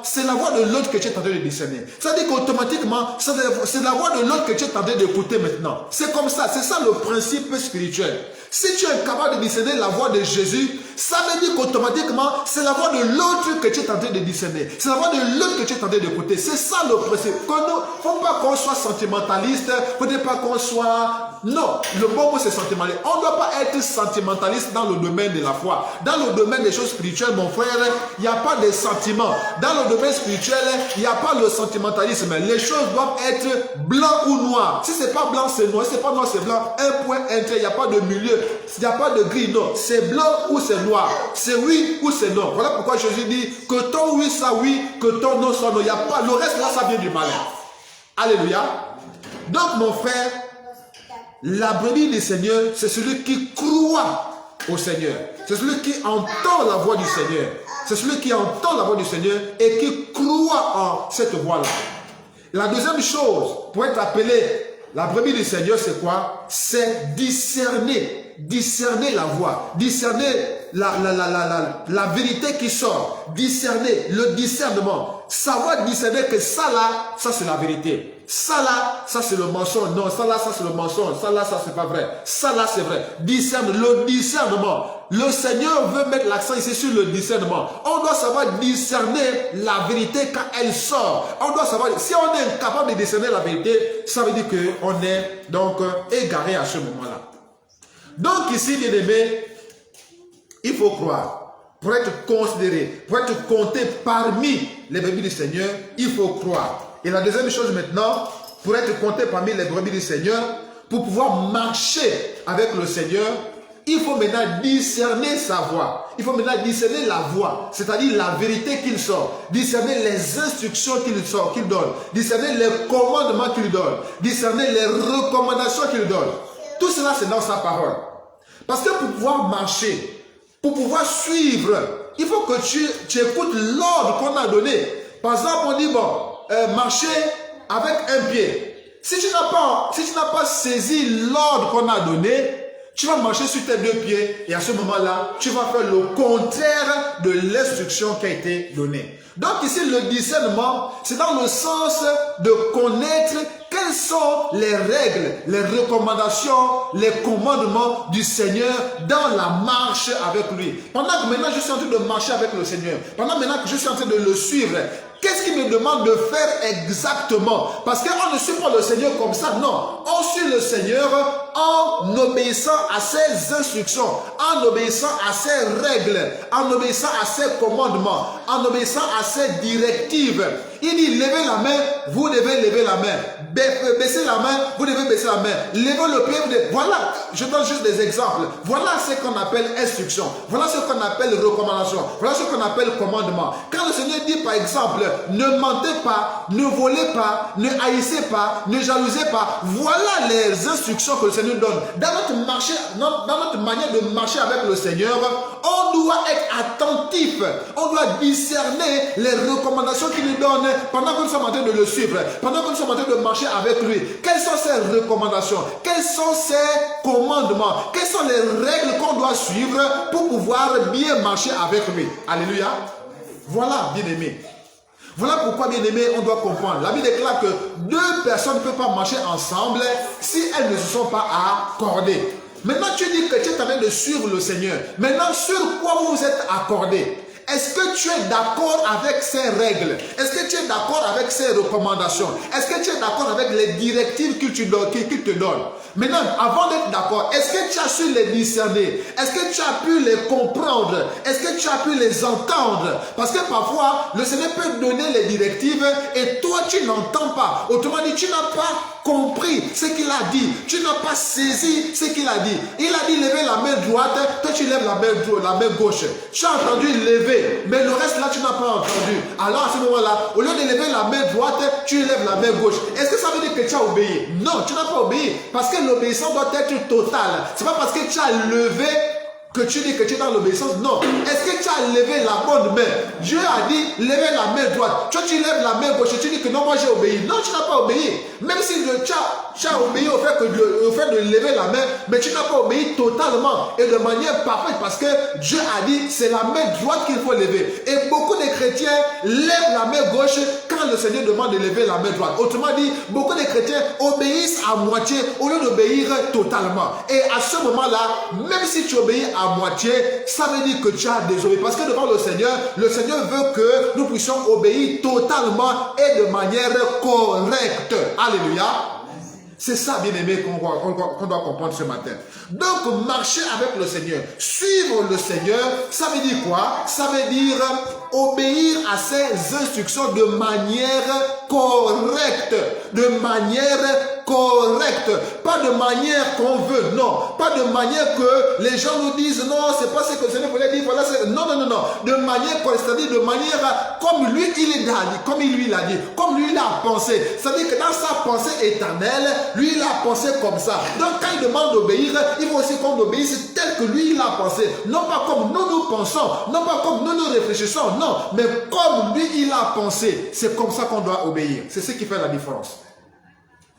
Speaker 1: c'est la voix de l'autre que tu es en train de discerner. Ça veut dire qu'automatiquement, c'est la voix de l'autre que tu es en train d'écouter maintenant. C'est comme ça, c'est ça le principe spirituel. Si tu es incapable de discerner la voix de Jésus, ça veut dire qu'automatiquement, c'est la voix de l'autre que tu es en train de discerner. C'est la voix de l'autre que tu es en train d'écouter. C'est ça le principe. Il ne faut pas qu'on soit sentimentaliste. Il ne faut pas qu'on soit... Non, le bon mot c'est sentimentaliste. On ne doit pas être sentimentaliste dans le domaine de la foi. Dans le domaine des choses spirituelles, mon frère, il n'y a pas de sentiments. Dans le domaine spirituel, il n'y a pas le sentimentalisme. Les choses doivent être blanc ou noir. Si ce n'est pas blanc, c'est noir. Si ce n'est pas noir, c'est blanc. Un point interne, il n'y a pas de milieu. Il n'y a pas de gris, non. C'est blanc ou c'est noir. C'est oui ou c'est non. Voilà pourquoi Jésus dit que ton oui soit oui, que ton non soit non. Il n'y a pas, le reste là, ça vient du malin. Alléluia. Donc mon frère, la brebis du Seigneur, c'est celui qui croit au Seigneur. C'est celui qui entend la voix du Seigneur. C'est celui qui entend la voix du Seigneur et qui croit en cette voix-là. La deuxième chose, pour être appelé la brebis du Seigneur, c'est quoi? C'est discerner. Discerner la voix. Discerner la vérité qui sort. Discerner le discernement. Savoir discerner que ça là, ça c'est la vérité. Ça là, ça c'est le mensonge. Non, ça là, ça c'est le mensonge. Ça là, ça c'est pas vrai. Ça là, c'est vrai. Discerne, le discernement. Le Seigneur veut mettre l'accent ici sur le discernement. On doit savoir discerner la vérité quand elle sort. On doit savoir, si on est incapable de discerner la vérité, ça veut dire qu'on est donc égaré à ce moment-là. Donc ici, bien aimé, il faut croire. Pour être considéré, pour être compté parmi les brebis du Seigneur, il faut croire. Et la deuxième chose maintenant, pour être compté parmi les brebis du Seigneur, pour pouvoir marcher avec le Seigneur, il faut maintenant discerner sa voix. Il faut maintenant discerner la voix, c'est-à-dire la vérité qu'il sort. Discerner les instructions qu'il donne. Discerner les commandements qu'il donne. Discerner les recommandations qu'il donne. Tout cela, c'est dans sa parole. Parce que pour pouvoir marcher, pour pouvoir suivre, il faut que tu écoutes l'ordre qu'on a donné. Par exemple, on dit, bon, marcher avec un pied. Si tu n'as pas saisi l'ordre qu'on a donné, tu vas marcher sur tes deux pieds et à ce moment-là, tu vas faire le contraire de l'instruction qui a été donnée. Donc ici, le discernement, c'est dans le sens de connaître quelles sont les règles, les recommandations, les commandements du Seigneur dans la marche avec lui. Pendant que maintenant je suis en train de marcher avec le Seigneur, pendant maintenant que je suis en train de le suivre, qu'est-ce qu'il me demande de faire exactement? Parce qu'on ne suit pas le Seigneur comme ça, non. On suit le Seigneur en obéissant à ses instructions, en obéissant à ses règles, en obéissant à ses commandements, en obéissant à ses directives. Il dit, levez la main, vous devez lever la main. Baissez la main, vous devez baisser la main. Levez le pied, vous devez... Voilà, je donne juste des exemples. Voilà ce qu'on appelle instruction. Voilà ce qu'on appelle recommandation. Voilà ce qu'on appelle commandement. Quand le Seigneur dit, par exemple, ne mentez pas, ne volez pas, ne haïssez pas, ne jalousez pas. Voilà les instructions que le Seigneur donne. Dans notre marché, dans notre manière de marcher avec le Seigneur, on doit être attentif. On doit discerner les recommandations qu'il nous donne pendant que nous sommes en train de le suivre, pendant que nous sommes en train de marcher avec lui. Quelles sont ses recommandations? Quels sont ses commandements? Quelles sont les règles qu'on doit suivre pour pouvoir bien marcher avec lui? Alléluia. Voilà, bien-aimé. Voilà pourquoi, bien-aimé, on doit comprendre. La Bible déclare que deux personnes ne peuvent pas marcher ensemble si elles ne se sont pas accordées. Maintenant, tu dis que tu es en train de suivre le Seigneur. Maintenant, sur quoi vous vous êtes accordés? Est-ce que tu es d'accord avec ses règles? Est-ce que tu es d'accord avec ses recommandations? Est-ce que tu es d'accord avec les directives qu'il te donne? Maintenant, avant d'être d'accord, est-ce que tu as su les discerner? Est-ce que tu as pu les comprendre? Est-ce que tu as pu les entendre? Parce que parfois, le Seigneur peut donner les directives et toi, tu n'entends pas. Autrement dit, tu n'as pas compris ce qu'il a dit. Tu n'as pas saisi ce qu'il a dit. Il a dit lever la main droite, toi tu lèves la main gauche. Tu as entendu lever, mais le reste là, tu n'as pas entendu. Alors à ce moment-là, au lieu de lever la main droite, tu lèves la main gauche. Est-ce que ça veut dire que tu as obéi? Non, tu n'as pas obéi. Parce que l'obéissance doit être totale. Ce n'est pas parce que tu as levé que tu dis que tu es dans l'obéissance. Non. Est-ce que tu as levé la bonne main? Dieu a dit, levez la main droite. Toi, tu lèves la main gauche et tu dis que non, moi j'ai obéi. Non, tu n'as pas obéi. Même si tu as obéi au fait de lever la main, mais tu n'as pas obéi totalement et de manière parfaite parce que Dieu a dit, c'est la main droite qu'il faut lever. Et beaucoup de chrétiens lèvent la main gauche quand le Seigneur demande de lever la main droite. Autrement dit, beaucoup de chrétiens obéissent à moitié au lieu d'obéir totalement. Et à ce moment-là, même si tu obéis à moitié, ça veut dire que tu as désobéi. Parce que devant le Seigneur veut que nous puissions obéir totalement et de manière correcte. Alléluia. C'est ça, bien-aimé, qu'on doit comprendre ce matin. Donc, marcher avec le Seigneur, suivre le Seigneur, ça veut dire quoi? Ça veut dire obéir à ses instructions de manière correcte. De manière correcte. Pas de manière qu'on veut, non. Pas de manière que les gens nous disent, non, c'est pas ce que le Seigneur voulait dire. Voilà, non, non, non, non. De manière correcte, c'est-à-dire de manière comme lui, il l'a dit, comme lui l'a dit, comme lui l'a pensé. C'est-à-dire que dans sa pensée éternelle, lui, il a pensé comme ça. Donc, quand il demande d'obéir, il faut aussi qu'on obéisse tel que lui, il a pensé. Non pas comme nous pensons, non pas comme nous réfléchissons, non, mais comme lui, il a pensé. C'est comme ça qu'on doit obéir. C'est ce qui fait la différence.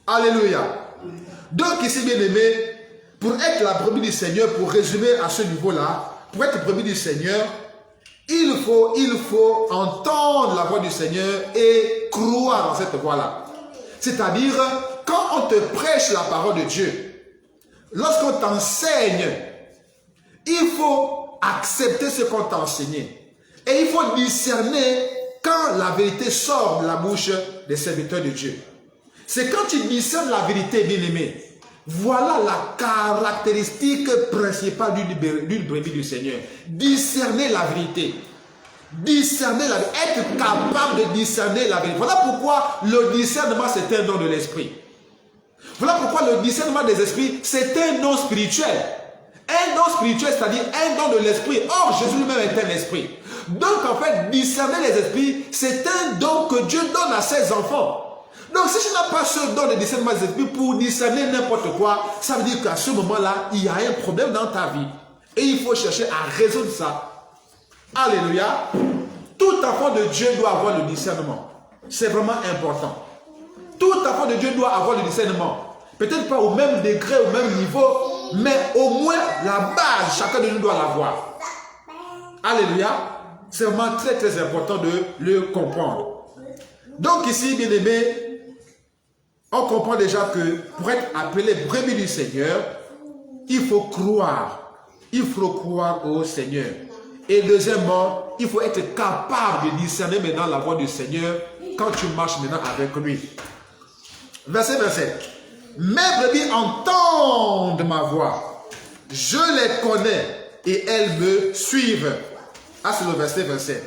Speaker 1: Alléluia. Donc, ici, bien aimé, pour être la brebis du Seigneur, pour résumer à ce niveau-là, pour être brebis du Seigneur, il faut entendre la voix du Seigneur et croire dans cette voix-là. C'est-à-dire, quand on te prêche la parole de Dieu, lorsqu'on t'enseigne, il faut accepter ce qu'on t'a enseigné. Et il faut discerner quand la vérité sort de la bouche des serviteurs de Dieu. C'est quand tu discernes la vérité, bien-aimé. Voilà la caractéristique principale d'une brebis du Seigneur. Discerner la vérité. Discerner la vérité. Être capable de discerner la vérité. Voilà pourquoi le discernement, c'est un don de l'esprit. Voilà pourquoi le discernement des esprits, c'est un don spirituel. Un don spirituel, c'est-à-dire un don de l'esprit. Or, Jésus lui-même est un esprit. Donc, en fait, discerner les esprits, c'est un don que Dieu donne à ses enfants. Donc, si tu n'as pas ce don de discernement des esprits pour discerner n'importe quoi, ça veut dire qu'à ce moment-là, il y a un problème dans ta vie. Et il faut chercher à résoudre ça. Alléluia. Tout enfant de Dieu doit avoir le discernement. C'est vraiment important. Tout enfant de Dieu doit avoir le discernement. Peut-être pas au même degré, au même niveau, mais au moins la base, chacun de nous doit l'avoir. Alléluia. C'est vraiment très très important de le comprendre. Donc ici, bien aimé, on comprend déjà que pour être appelé brebis du Seigneur, il faut croire. Il faut croire au Seigneur. Et deuxièmement, il faut être capable de discerner maintenant la voix du Seigneur quand tu marches maintenant avec lui. Verset 27. Mes brebis entendent ma voix. Je les connais et elles me suivent. Ah, c'est le verset 27.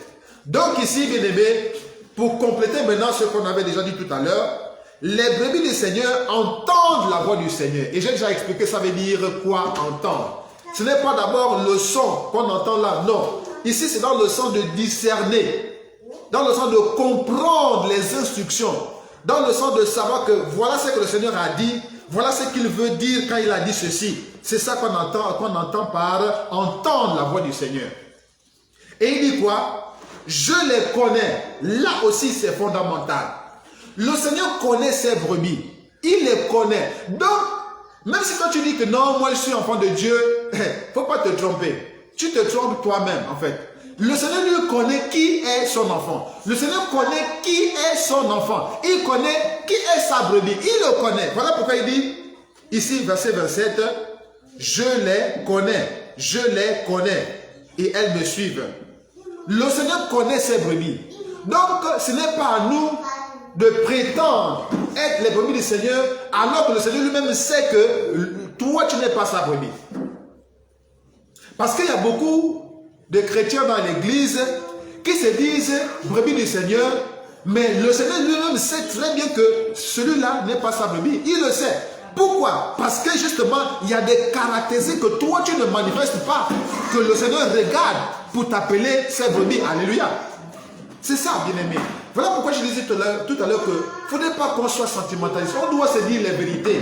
Speaker 1: Donc ici, bien aimé, pour compléter maintenant ce qu'on avait déjà dit tout à l'heure, les brebis du Seigneur entendent la voix du Seigneur. Et j'ai déjà expliqué, ça veut dire quoi entendre. Ce n'est pas d'abord le son qu'on entend là, non. Ici, c'est dans le sens de discerner, dans le sens de comprendre les instructions, dans le sens de savoir que voilà ce que le Seigneur a dit, voilà ce qu'il veut dire quand il a dit ceci. C'est ça qu'on entend par entendre la voix du Seigneur. Et il dit quoi? Je les connais. Là aussi, c'est fondamental. Le Seigneur connaît ses brebis. Il les connaît. Donc, même si quand tu dis que non, moi je suis enfant de Dieu, il ne faut pas te tromper. Tu te trompes toi-même, en fait. Le Seigneur lui connaît qui est son enfant. Le Seigneur connaît qui est son enfant. Il connaît qui est sa brebis. Il le connaît. Voilà pourquoi il dit, ici, verset 27, je les connais. Je les connais. Et elles me suivent. Le Seigneur connaît ses brebis. Donc, ce n'est pas à nous de prétendre être les brebis du Seigneur, alors que le Seigneur lui-même sait que toi, tu n'es pas sa brebis. Parce qu'il y a beaucoup de chrétiens dans l'église qui se disent brebis du Seigneur, mais le Seigneur lui-même sait très bien que celui-là n'est pas sa brebis. Il le sait. Pourquoi? Parce que justement, il y a des caractéristiques que toi, tu ne manifestes pas, que le Seigneur regarde pour t'appeler ses brebis. Alléluia. C'est ça, bien-aimé. Voilà pourquoi je disais tout à l'heure que il ne faudrait pas qu'on soit sentimentaliste. On doit se dire les vérités.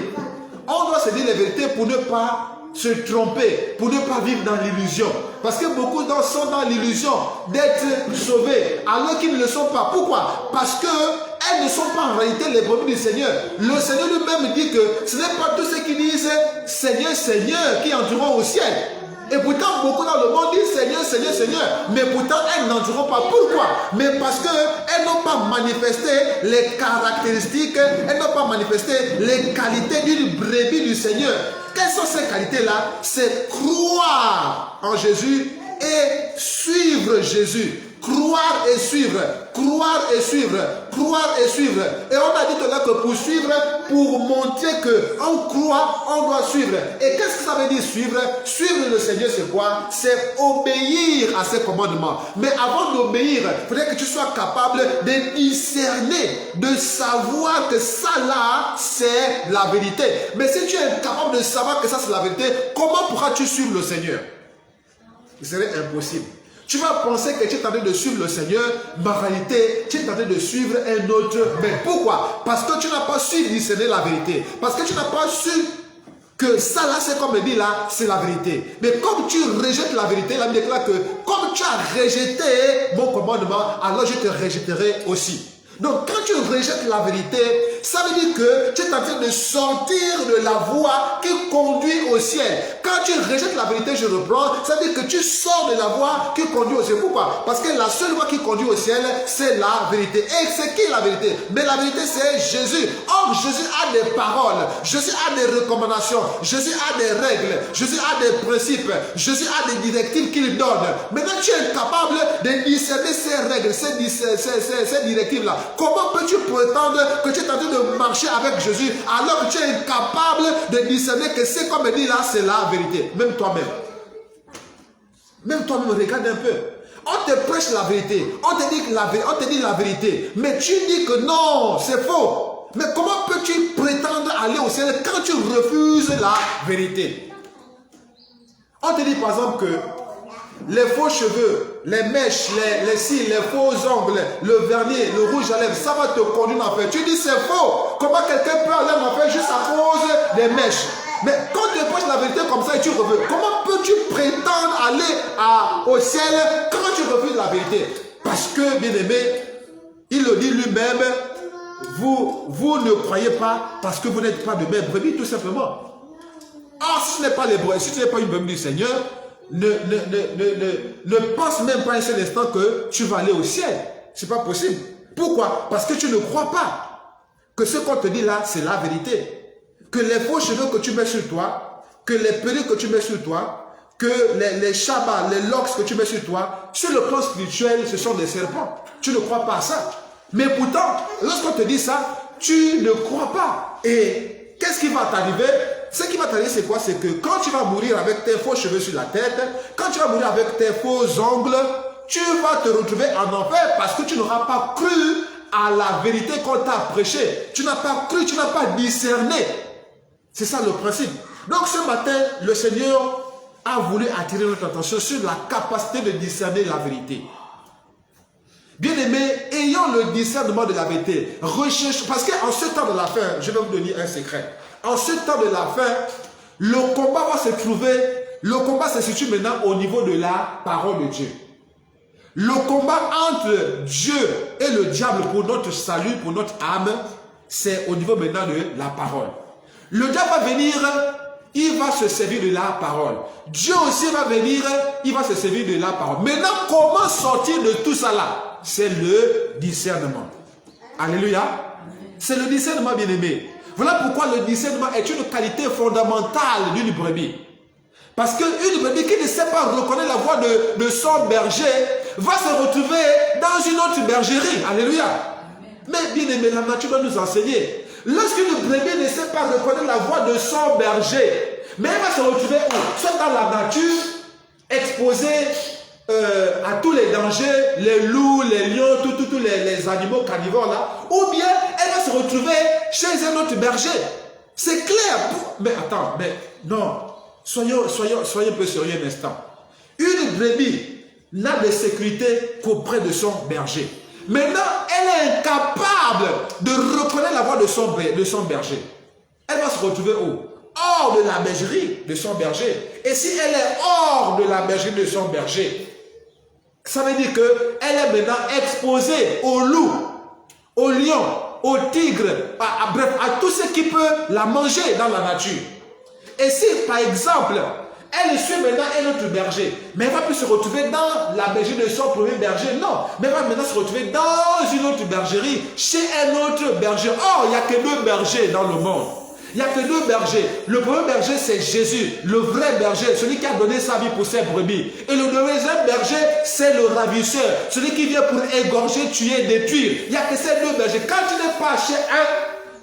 Speaker 1: On doit se dire les vérités pour ne pas se tromper, pour ne pas vivre dans l'illusion. Parce que beaucoup sont dans l'illusion d'être sauvés, alors qu'ils ne le sont pas. Pourquoi? Parce qu'elles ne sont pas en réalité les brebis du Seigneur. Le Seigneur lui-même dit que ce n'est pas tous ceux qui disent Seigneur, Seigneur qui entreront au ciel. Et pourtant, beaucoup dans le monde disent Seigneur, Seigneur, Seigneur. Mais pourtant, elles n'entreront pas. Pourquoi? Mais parce qu'elles n'ont pas manifesté les caractéristiques, elles n'ont pas manifesté les qualités d'une brebis du Seigneur. Quelles sont ces qualités-là? C'est croire en Jésus et suivre Jésus. Croire et suivre, croire et suivre, croire et suivre. Et on a dit tout à l'heure que pour suivre, pour montrer qu'on croit, on doit suivre. Et qu'est-ce que ça veut dire suivre? Suivre le Seigneur, c'est quoi? C'est obéir à ses commandements. Mais avant d'obéir, il faudrait que tu sois capable de discerner, de savoir que ça là, c'est la vérité. Mais si tu es incapable de savoir que ça c'est la vérité, comment pourras-tu suivre le Seigneur? Ce serait impossible. Tu vas penser que tu es en train de suivre le Seigneur, mais en réalité, tu es en train de suivre un autre. Mais pourquoi? Parce que tu n'as pas su discerner la vérité. Parce que tu n'as pas su que ça là, c'est comme dit là, c'est la vérité. Mais comme tu rejettes la vérité, la Bible déclare que comme tu as rejeté mon commandement, alors je te rejetterai aussi. Donc quand tu rejettes la vérité, ça veut dire que tu es en train de sortir de la voie qui conduit au ciel. Quand tu rejettes la vérité, je reprends, ça veut dire que tu sors de la voie qui conduit au ciel. Pourquoi? Parce que la seule voie qui conduit au ciel, c'est la vérité. Et c'est qui la vérité? Mais la vérité, c'est Jésus. Or, Jésus a des paroles, Jésus a des recommandations, Jésus a des règles, Jésus a des principes, Jésus a des directives qu'il donne. Maintenant, tu es capable de discerner ces règles, ces directives-là. Comment peux-tu prétendre que tu es en train de marcher avec Jésus alors que tu es incapable de discerner que c'est comme dit là, c'est la vérité? Même toi-même. Même toi-même, regarde un peu. On te prêche la vérité, on te dit la vérité, mais tu dis que non, c'est faux. Mais comment peux-tu prétendre aller au ciel quand tu refuses la vérité? On te dit par exemple que les faux cheveux, les mèches, les cils, les faux ongles, le vernis, le rouge à lèvres, ça va te conduire en enfer. Tu dis c'est faux. Comment quelqu'un peut aller en enfer juste à cause des mèches? Mais quand tu prêches la vérité comme ça et tu refuses, comment peux-tu prétendre aller au ciel quand tu refuses la vérité? Parce que, bien aimé, il le dit lui-même, vous ne croyez pas parce que vous n'êtes pas de mes brebis, tout simplement. Or, si tu n'es pas les brebis, si tu n'es pas une brebis du Seigneur, ne pense même pas un seul instant que tu vas aller au ciel. C'est pas possible. Pourquoi? Parce que tu ne crois pas que ce qu'on te dit là, c'est la vérité. Que les faux cheveux que tu mets sur toi, que les perruques que tu mets sur toi, que les chabas, les locks que tu mets sur toi, sur le plan spirituel, ce sont des serpents. Tu ne crois pas à ça. Mais pourtant, lorsqu'on te dit ça, tu ne crois pas. Et qu'est-ce qui va t'arriver? Ce qui va t'arriver, c'est quoi? C'est que quand tu vas mourir avec tes faux cheveux sur la tête, quand tu vas mourir avec tes faux ongles, tu vas te retrouver en enfer parce que tu n'auras pas cru à la vérité qu'on t'a prêchée. Tu n'as pas cru, tu n'as pas discerné. C'est ça le principe. Donc ce matin, le Seigneur a voulu attirer notre attention sur la capacité de discerner la vérité. Bien-aimés, ayant le discernement de la vérité, recherche, parce qu'en ce temps de la fin, je vais vous donner un secret. En ce temps de la fin, le combat va se trouver, le combat se situe maintenant au niveau de la parole de Dieu. Le combat entre Dieu et le diable pour notre salut, pour notre âme, c'est au niveau maintenant de la parole. Le diable va venir, il va se servir de la parole. Dieu aussi va venir, il va se servir de la parole. Maintenant, comment sortir de tout ça là? C'est le discernement. Alléluia. C'est le discernement, bien-aimé. Voilà pourquoi le discernement est une qualité fondamentale d'une brebis. Parce qu'une brebis qui ne sait pas reconnaître la voix de son berger va se retrouver dans une autre bergerie. Alléluia. Mais bien-aimé, la nature doit nous enseigner. Lorsqu'une brebis ne sait pas reconnaître la voix de son berger, mais elle va se retrouver où? Soit dans la nature, exposée à tous les dangers, les loups, les lions, tous les animaux carnivores là, ou bien elle va se retrouver chez un autre berger. C'est clair. Mais attends, mais non, soyons un peu sérieux un instant. Une brebis n'a de sécurité qu'auprès de son berger. Maintenant, elle est incapable de reconnaître la voix de son berger. Elle va se retrouver où? hors de la bergerie de son berger. Et si elle est hors de la bergerie de son berger, ça veut dire qu'elle est maintenant exposée au loup, au lion, au tigre, bref, à tout ce qui peut la manger dans la nature. Et si, par exemple, elle suit maintenant un autre berger, mais elle ne va plus se retrouver dans la bergerie de son premier berger, non. Mais elle va maintenant se retrouver dans une autre bergerie, chez un autre berger. Or, il n'y a que deux bergers dans le monde. Il n'y a que deux bergers. Le premier berger, c'est Jésus, le vrai berger, celui qui a donné sa vie pour ses brebis. Et le deuxième berger, c'est le ravisseur, celui qui vient pour égorger, tuer, détruire. Il n'y a que ces deux bergers. Quand tu n'es pas chez un,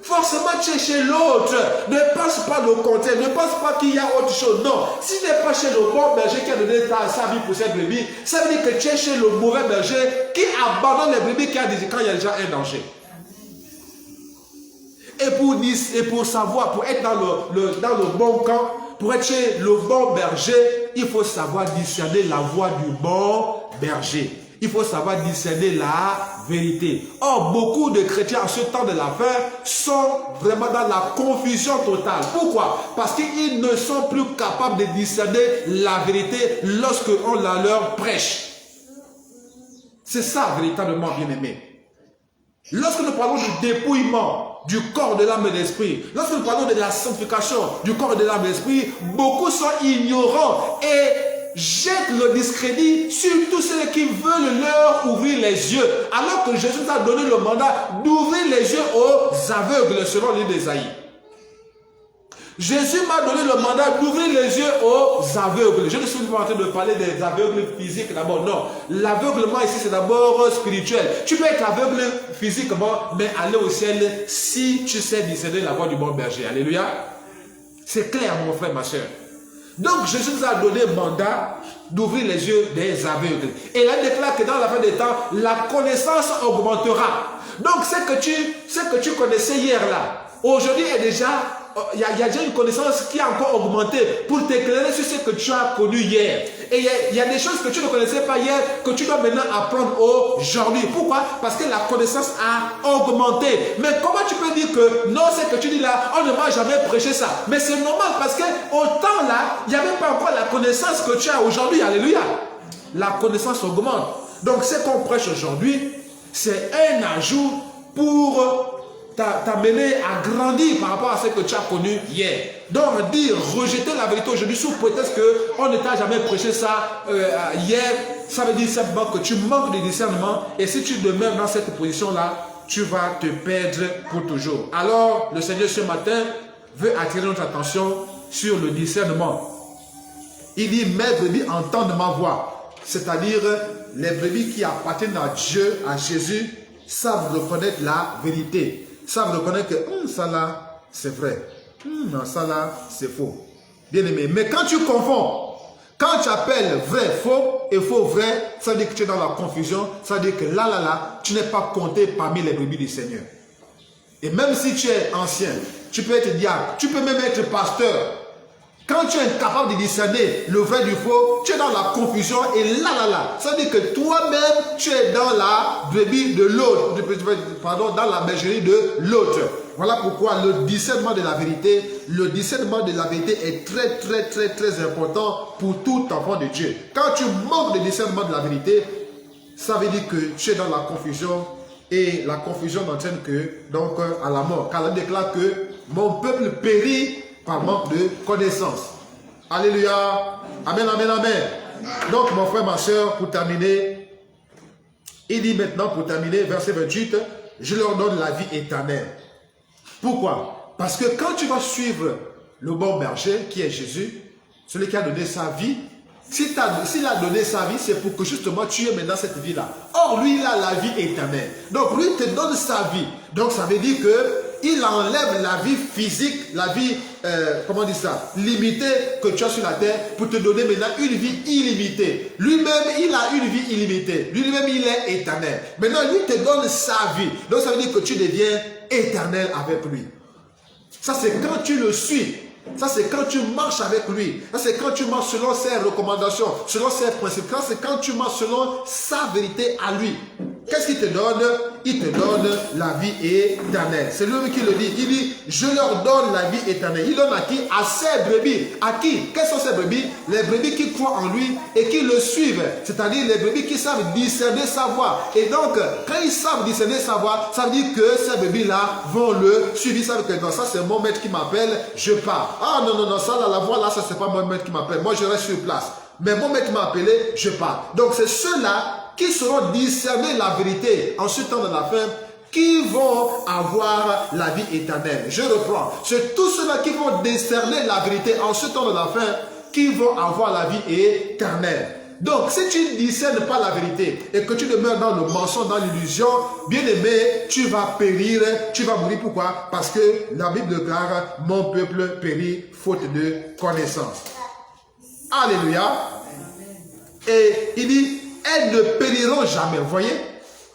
Speaker 1: forcément tu es chez l'autre. Ne pense pas le contraire, ne pense pas qu'il y a autre chose. Non, si tu n'es pas chez le bon berger qui a donné sa vie pour ses brebis, ça veut dire que tu es chez le mauvais berger qui abandonne les brebis quand il y a déjà un danger. Et pour savoir, pour être dans le bon camp, pour être chez le bon berger, il faut savoir discerner la voix du bon berger. Il faut savoir discerner la vérité. Or, beaucoup de chrétiens en ce temps de la fin sont vraiment dans la confusion totale. Pourquoi? Parce qu'ils ne sont plus capables de discerner la vérité lorsque on la leur prêche. C'est ça véritablement, bien-aimé. Lorsque nous parlons du dépouillement du corps, de l'âme et de l'esprit, lorsque nous parlons de la sanctification du corps et de l'âme et de l'esprit, beaucoup sont ignorants et jettent le discrédit sur tous ceux qui veulent leur ouvrir les yeux, alors que Jésus a donné le mandat d'ouvrir les yeux aux aveugles, selon l'île d'Ésaïe. Jésus m'a donné le mandat d'ouvrir les yeux aux aveugles. Je ne suis pas en train de parler des aveugles physiques d'abord. Non, l'aveuglement ici c'est d'abord spirituel. Tu peux être aveugle physiquement, mais aller au ciel si tu sais discerner la voix du bon berger. Alléluia. C'est clair, mon frère, ma soeur. Donc Jésus nous a donné le mandat d'ouvrir les yeux des aveugles. Et il a déclaré que dans la fin des temps, la connaissance augmentera. Donc ce que tu connaissais hier là, aujourd'hui est déjà... Il y a déjà une connaissance qui a encore augmenté pour t'éclairer sur ce que tu as connu hier. Et il y a des choses que tu ne connaissais pas hier que tu dois maintenant apprendre aujourd'hui. Pourquoi? Parce que la connaissance a augmenté. Mais comment tu peux dire que non, ce que tu dis là, on ne m'a jamais prêché ça? Mais c'est normal parce qu'au temps là, il n'y avait pas encore la connaissance que tu as aujourd'hui. Alléluia. La connaissance augmente. Donc ce qu'on prêche aujourd'hui, c'est un ajout pour t'amener à grandir par rapport à ce que tu as connu hier. Donc dire rejeter la vérité aujourd'hui sous prétexte qu'on ne t'a jamais prêché ça hier, ça veut dire simplement que tu manques de discernement, et si tu demeures dans cette position là, tu vas te perdre pour toujours. Alors le Seigneur ce matin veut attirer notre attention sur le discernement. Il dit: mes brebis entendent ma voix, c'est-à-dire les brebis qui appartiennent à Dieu, à Jésus, savent reconnaître la vérité. Savent reconnaître que ça là, c'est vrai. Ça là, c'est faux. Bien aimé. Mais quand tu confonds, quand tu appelles vrai faux et faux vrai, ça veut dire que tu es dans la confusion. Ça veut dire que là, tu n'es pas compté parmi les brebis du Seigneur. Et même si tu es ancien, tu peux être diacre, tu peux même être pasteur. Quand tu es incapable de discerner le vrai du faux, tu es dans la confusion et là. Ça veut dire que toi-même, tu es dans la brebis de l'autre, pardon, dans la bergerie de l'autre. Voilà pourquoi le discernement de la vérité est très important pour tout enfant de Dieu. Quand tu manques de discernement de la vérité, ça veut dire que tu es dans la confusion, et la confusion n'entraîne que donc à la mort. Car il déclare que mon peuple périt par manque de connaissance. Alléluia. Amen. Donc mon frère, ma soeur, pour terminer, il dit maintenant, pour terminer, verset 28, je leur donne la vie éternelle. Pourquoi? Parce que quand tu vas suivre le bon berger, qui est Jésus, celui qui a donné sa vie, s'il a donné sa vie, c'est pour que justement tu aies maintenant cette vie-là. Or, lui, il a la vie éternelle. Donc, lui, il te donne sa vie. Donc, ça veut dire qu'il enlève la vie physique, la vie, comment dire ça, limitée que tu as sur la terre pour te donner maintenant une vie illimitée. Lui-même, il a une vie illimitée. Lui-même, il est éternel. Maintenant, lui te donne sa vie. Donc, ça veut dire que tu deviens éternel avec lui. Ça, c'est quand tu le suis. Ça, c'est quand tu marches avec lui. Ça, c'est quand tu marches selon ses recommandations, selon ses principes. C'est quand tu marches selon sa vérité à lui. Qu'est-ce qu'il te donne? il te donne la vie éternelle. C'est lui qui le dit. Il dit, je leur donne la vie éternelle. Il donne à qui? À ses brebis. À qui? Quelles sont ces brebis? Les brebis qui croient en lui et qui le suivent. C'est-à-dire les brebis qui savent discerner sa voix. Et donc, quand ils savent discerner sa voix, ça veut dire que ces brebis-là vont le suivre. Ils savent que non, ça c'est mon maître qui m'appelle, je pars. Ah non, non, non, ça là, la voix là, ça c'est pas mon maître qui m'appelle. Moi, je reste sur place. Mais mon maître m'a appelé, je pars. Donc, c'est ceux-là qui sauront discerner la vérité en ce temps de la fin, qui vont avoir la vie éternelle. Je reprends. C'est tous ceux-là qui vont discerner la vérité en ce temps de la fin, qui vont avoir la vie éternelle. Donc, si tu ne discernes pas la vérité et que tu demeures dans le mensonge, dans l'illusion, bien aimé, tu vas périr, tu vas mourir. Pourquoi? Parce que la Bible déclare, mon peuple périt faute de connaissance. Alléluia. Et il dit, elles ne périront jamais. Vous voyez?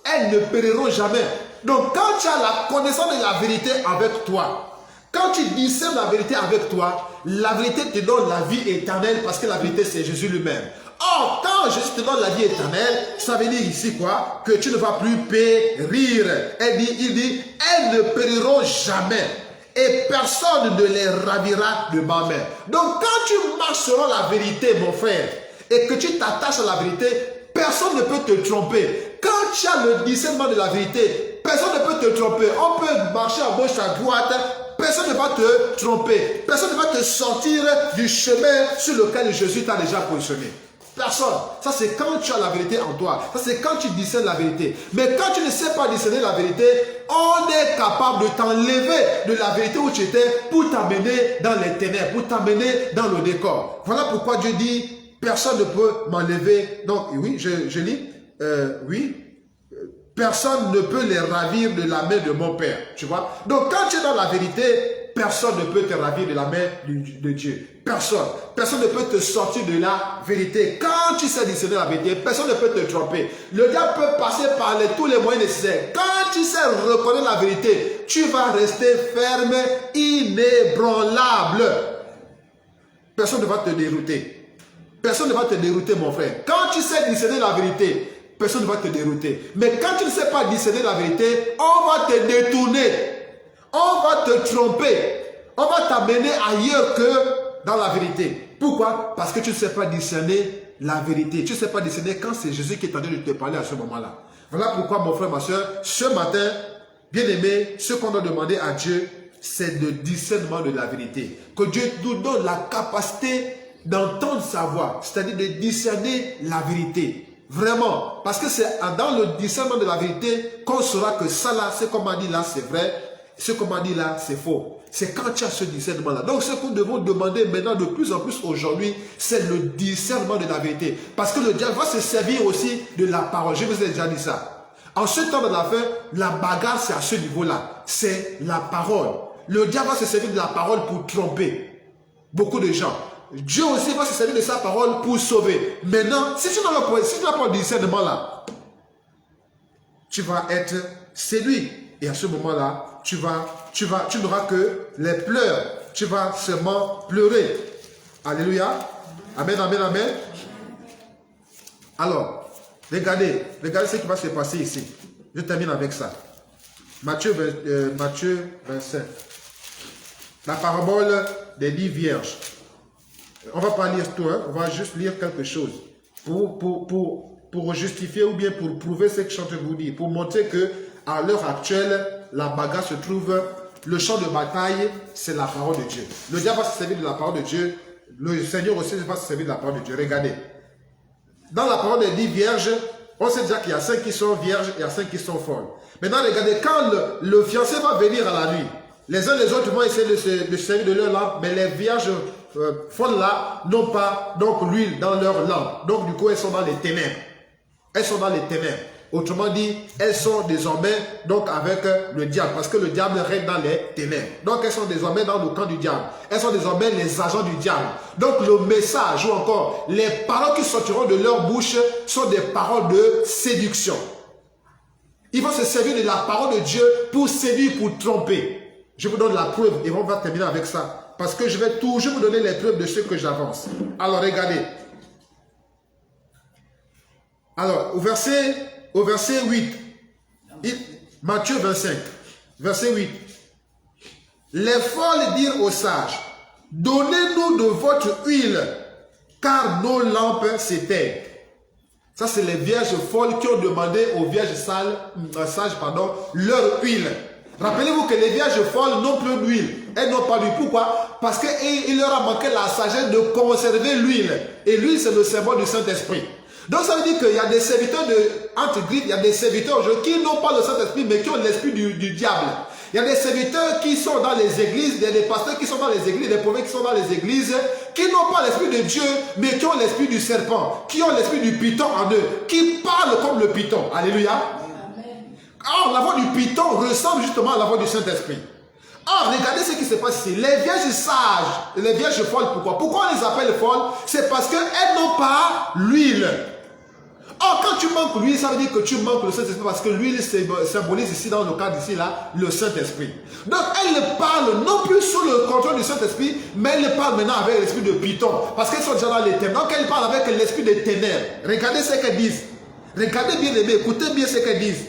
Speaker 1: Elles ne périront jamais. Donc, quand tu as la connaissance de la vérité avec toi, quand tu discernes la vérité avec toi, la vérité te donne la vie éternelle parce que la vérité, c'est Jésus lui-même. Or, quand Jésus te donne la vie éternelle, ça veut dire ici quoi? Que tu ne vas plus périr. Il dit, elles ne périront jamais. Et personne ne les ravira de ma main. Donc, quand tu marches selon la vérité, mon frère, et que tu t'attaches à la vérité, personne ne peut te tromper. Quand tu as le discernement de la vérité, personne ne peut te tromper. On peut marcher à gauche, à droite, personne ne va te tromper. Personne ne va te sortir du chemin sur lequel Jésus t'a déjà positionné. Personne. Ça, c'est quand tu as la vérité en toi. Ça, c'est quand tu discernes la vérité. Mais quand tu ne sais pas discerner la vérité, on est capable de t'enlever de la vérité où tu étais pour t'amener dans les ténèbres, pour t'amener dans le décor. Voilà pourquoi Dieu dit, personne ne peut m'enlever. Donc, oui, je lis. Oui. Personne ne peut les ravir de la main de mon Père. Tu vois? Donc, quand tu es dans la vérité, personne ne peut te ravir de la main de Dieu. Personne. Personne ne peut te sortir de la vérité. Quand tu sais discerner la vérité, personne ne peut te tromper. Le diable peut passer par tous les moyens nécessaires. Quand tu sais reconnaître la vérité, tu vas rester ferme, inébranlable. Personne ne va te dérouter. Personne ne va te dérouter, mon frère. Quand tu sais discerner la vérité, personne ne va te dérouter. Mais quand tu ne sais pas discerner la vérité, on va te détourner. On va te tromper. On va t'amener ailleurs que dans la vérité. Pourquoi? Parce que tu ne sais pas discerner la vérité. Tu ne sais pas discerner quand c'est Jésus qui est en train de te parler à ce moment-là. Voilà pourquoi, mon frère, ma soeur, ce matin, bien aimé, ce qu'on doit demander à Dieu, c'est le discernement de la vérité. Que Dieu nous donne la capacité d'entendre sa voix, c'est-à-dire de discerner la vérité. Vraiment. Parce que c'est dans le discernement de la vérité qu'on saura que ça là, ce qu'on m'a dit là, c'est vrai. Ce qu'on m'a dit là, c'est faux. C'est quand tu as ce discernement-là. Donc, ce que nous devons demander maintenant de plus en plus aujourd'hui, c'est le discernement de la vérité. Parce que le diable va se servir aussi de la parole. Je vous ai déjà dit ça. En ce temps de la fin, la bagarre, c'est à ce niveau-là. C'est la parole. Le diable va se servir de la parole pour tromper beaucoup de gens. Dieu aussi va se servir de sa parole pour sauver. Maintenant, si tu n'as pas le discernement là, tu vas être séduit. Et à ce moment-là, tu n'auras que les pleurs. Tu vas seulement pleurer. Alléluia. Amen, amen, amen. Alors, regardez ce qui va se passer ici. Je termine avec ça. Matthieu 25. La parabole des 10 vierges. On ne va pas lire tout, hein? On va juste lire quelque chose. Pour justifier ou bien pour prouver ce que je suis en train de vous dire. Pour montrer que à l'heure actuelle, la bagarre se trouve, le champ de bataille, c'est la parole de Dieu. Le diable va se servir de la parole de Dieu. Le Seigneur aussi va se servir de la parole de Dieu. Regardez. Dans la parole des 10 vierges, on sait déjà qu'il y a 5 qui sont vierges et il y a 5 qui sont folles. Maintenant, regardez, quand le fiancé va venir à la nuit, les uns les autres vont essayer de se servir de leur lampe, mais les vierges folles là n'ont pas donc l'huile dans leur lampe. Donc du coup, elles sont dans les ténèbres. Elles sont dans les ténèbres. Autrement dit, elles sont désormais donc avec le diable, parce que le diable règne dans les ténèbres. Donc elles sont désormais dans le camp du diable. Elles sont désormais les agents du diable. Donc le message ou encore les paroles qui sortiront de leur bouche sont des paroles de séduction. Ils vont se servir de la parole de Dieu pour séduire, pour tromper. Je vous donne la preuve et on va terminer avec ça. Parce que je vais toujours vous donner les preuves de ce que j'avance. Alors regardez. Alors au verset 8, Matthieu 25, verset 8. Les folles dirent aux sages, donnez-nous de votre huile, car nos lampes s'éteignent. Ça, c'est les vierges folles qui ont demandé aux vierges sages leur huile. Rappelez-vous que les vierges folles n'ont plus d'huile. Elles n'ont pas d'huile. Pourquoi? Parce qu'il leur a manqué la sagesse de conserver l'huile. Et l'huile, c'est le symbole du Saint-Esprit. Donc, ça veut dire qu'il y a des serviteurs entre griffes, il y a des serviteurs qui n'ont pas le Saint-Esprit, mais qui ont l'esprit du diable. Il y a des serviteurs qui sont dans les églises, il y a des pasteurs qui sont dans les églises, des prophètes qui sont dans les églises, qui n'ont pas l'esprit de Dieu, mais qui ont l'esprit du serpent, qui ont l'esprit du python en eux, qui parlent comme le python. Alléluia. Amen. Or, la voix du python ressemble justement à la voix du Saint-Esprit. Or, regardez ce qui se passe ici. Les vierges sages, les vierges folles, pourquoi? Pourquoi on les appelle folles? C'est parce qu'elles n'ont pas l'huile. Or, quand tu manques l'huile, ça veut dire que tu manques le Saint-Esprit parce que l'huile symbolise ici, dans le cadre ici, là, le Saint-Esprit. Donc, elle parle non plus sous le contrôle du Saint-Esprit, mais elle parle maintenant avec l'esprit de python parce qu'elles sont déjà dans les ténèbres. Donc, elle parle avec l'esprit des ténèbres. Regardez ce qu'elles disent. Regardez bien, écoutez bien ce qu'elles disent.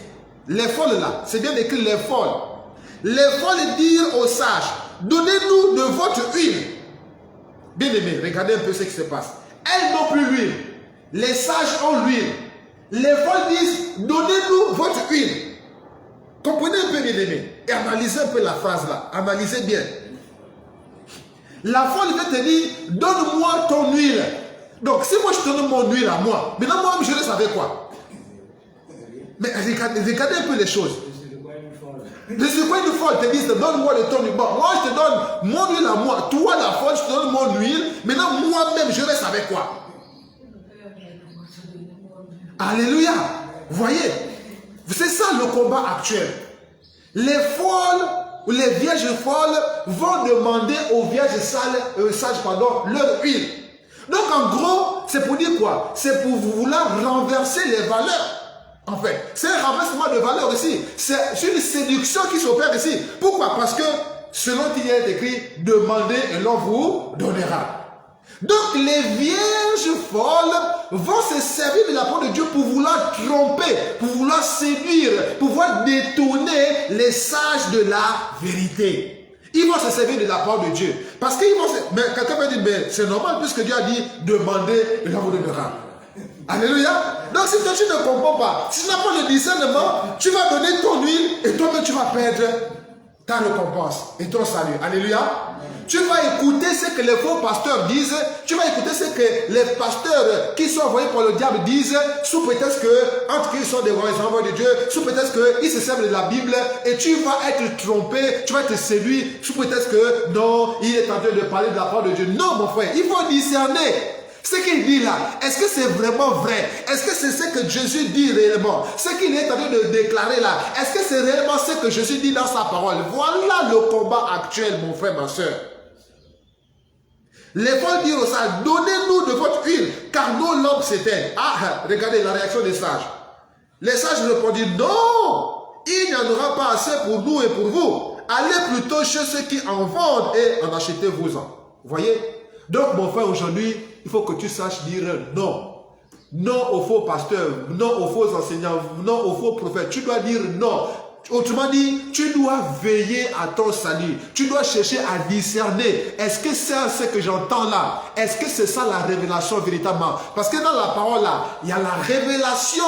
Speaker 1: Les folles là, c'est bien écrit les folles. Les folles dirent aux sages, donnez-nous de votre huile. Bien aimé, regardez un peu ce qui se passe. Elles n'ont plus l'huile. Les sages ont l'huile. Les folles disent, donnez-nous votre huile. Comprenez un peu, bien aimé. Et analysez un peu la phrase là. Analysez bien. La folle va te dire, donne-moi ton huile. Donc, si moi je te donne mon huile à moi, maintenant moi je reste avec quoi? Mais regardez un peu les choses. Je suis quoi une folle? Te dit, donne-moi le ton huile. Bon, moi je te donne mon huile à moi. Toi la folle, je te donne mon huile. Maintenant moi-même je reste avec quoi? Alléluia. Vous voyez? C'est ça le combat actuel. Les folles ou les vierges folles vont demander aux vierges sages leur huile. Donc en gros, c'est pour dire quoi? C'est pour vouloir renverser les valeurs. En fait, c'est un renversement de valeurs ici. C'est une séduction qui s'opère ici. Pourquoi? Parce que selon qu'il y a écrit, demandez et l'on vous donnera. Donc les vierges folles vont se servir de la parole de Dieu pour vouloir tromper, pour vouloir séduire, pour vouloir détourner les sages de la vérité. Ils vont se servir de la parole de Dieu. Parce qu'ils vont se... Mais quelqu'un va dire, mais c'est normal puisque Dieu a dit, demandez et l'on vous donnera. Alléluia. Donc si toi tu ne comprends pas, si tu n'as pas le discernement, tu vas donner ton huile et toi-même tu vas perdre ta récompense et ton salut. Alléluia. Tu vas écouter ce que les faux pasteurs disent. Tu vas écouter ce que les pasteurs qui sont envoyés par le diable disent, sous prétexte que, entre qu'ils sont des envoyés de Dieu, sous prétexte qu'ils se servent de la Bible, et tu vas être trompé, tu vas être séduit, sous prétexte que, non, il est en train de parler de la parole de Dieu. Non, mon frère, il faut discerner. Ce qu'il dit là, est-ce que c'est vraiment vrai? Est-ce que c'est ce que Jésus dit réellement? Ce qu'il est en train de déclarer là, est-ce que c'est réellement ce que Jésus dit dans sa parole? Voilà le combat actuel, mon frère, ma soeur. Les folles dirent aux sages, donnez-nous de votre huile, car nos lampes s'éteignent. Ah, regardez la réaction des sages. Les sages répondirent, non, il n'y en aura pas assez pour nous et pour vous. Allez plutôt chez ceux qui en vendent et en achetez-vous-en. Vous voyez? Donc, mon frère, aujourd'hui, il faut que tu saches dire non. Non aux faux pasteurs, non aux faux enseignants, non aux faux prophètes. Tu dois dire non. Autrement dit, tu dois veiller à ton salut. Tu dois chercher à discerner. Est-ce que c'est ce que j'entends là? Est-ce que c'est ça la révélation véritablement? Parce que dans la parole là, il y a la révélation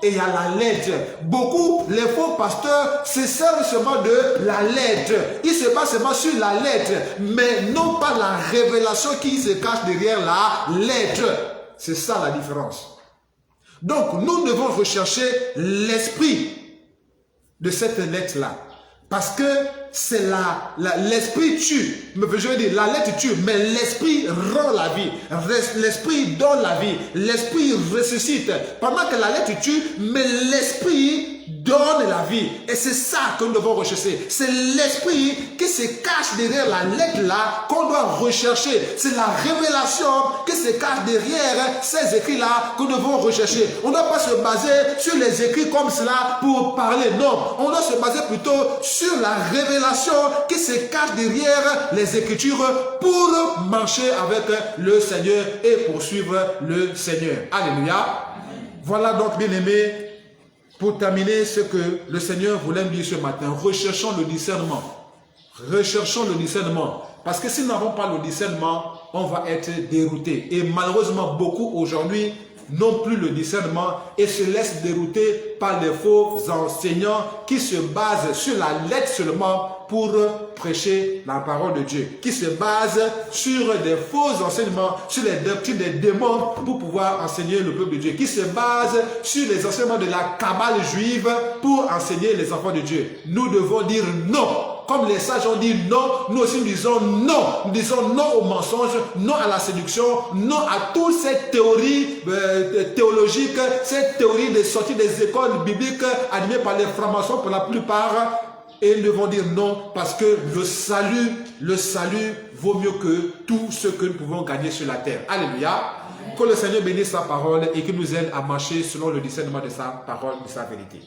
Speaker 1: et il y a la lettre. Beaucoup, les faux pasteurs se servent seulement de la lettre. Ils se basent seulement sur la lettre, mais non pas la révélation qui se cache derrière la lettre. C'est ça la différence. Donc, nous devons rechercher l'esprit de cette lettre-là. Parce que c'est l'esprit tue. Je veux dire, la lettre tue, mais l'esprit rend la vie. L'esprit donne la vie. L'esprit ressuscite. Pendant que la lettre tue, mais l'esprit donne la vie. Et c'est ça que nous devons rechercher. C'est l'esprit qui se cache derrière la lettre là qu'on doit rechercher. C'est la révélation qui se cache derrière ces écrits-là que nous devons rechercher. On ne doit pas se baser sur les écrits comme cela pour parler. Non, on doit se baser plutôt sur la révélation qui se cache derrière les Écritures pour marcher avec le Seigneur et poursuivre le Seigneur. Alléluia. Voilà donc, bien aimé, Pour terminer, ce que le Seigneur voulait me dire ce matin, recherchons le discernement. Recherchons le discernement. Parce que si nous n'avons pas le discernement, on va être dérouté. Et malheureusement, beaucoup aujourd'hui n'ont plus le discernement et se laissent dérouter par les faux enseignants qui se basent sur la lettre seulement pour prêcher la parole de Dieu. Qui se basent sur des faux enseignements, sur les doctrines des démons pour pouvoir enseigner le peuple de Dieu. Qui se basent sur les enseignements de la cabale juive pour enseigner les enfants de Dieu. Nous devons dire non. Comme les sages ont dit non, nous aussi nous disons non. Nous disons non au mensonge, non à la séduction, non à toutes ces théories théologiques, ces théories de sortie des écoles bibliques animées par les francs-maçons pour la plupart. Et nous devons dire non parce que le salut vaut mieux que tout ce que nous pouvons gagner sur la terre. Alléluia. Que le Seigneur bénisse sa parole et qu'il nous aide à marcher selon le discernement de sa parole, de sa vérité.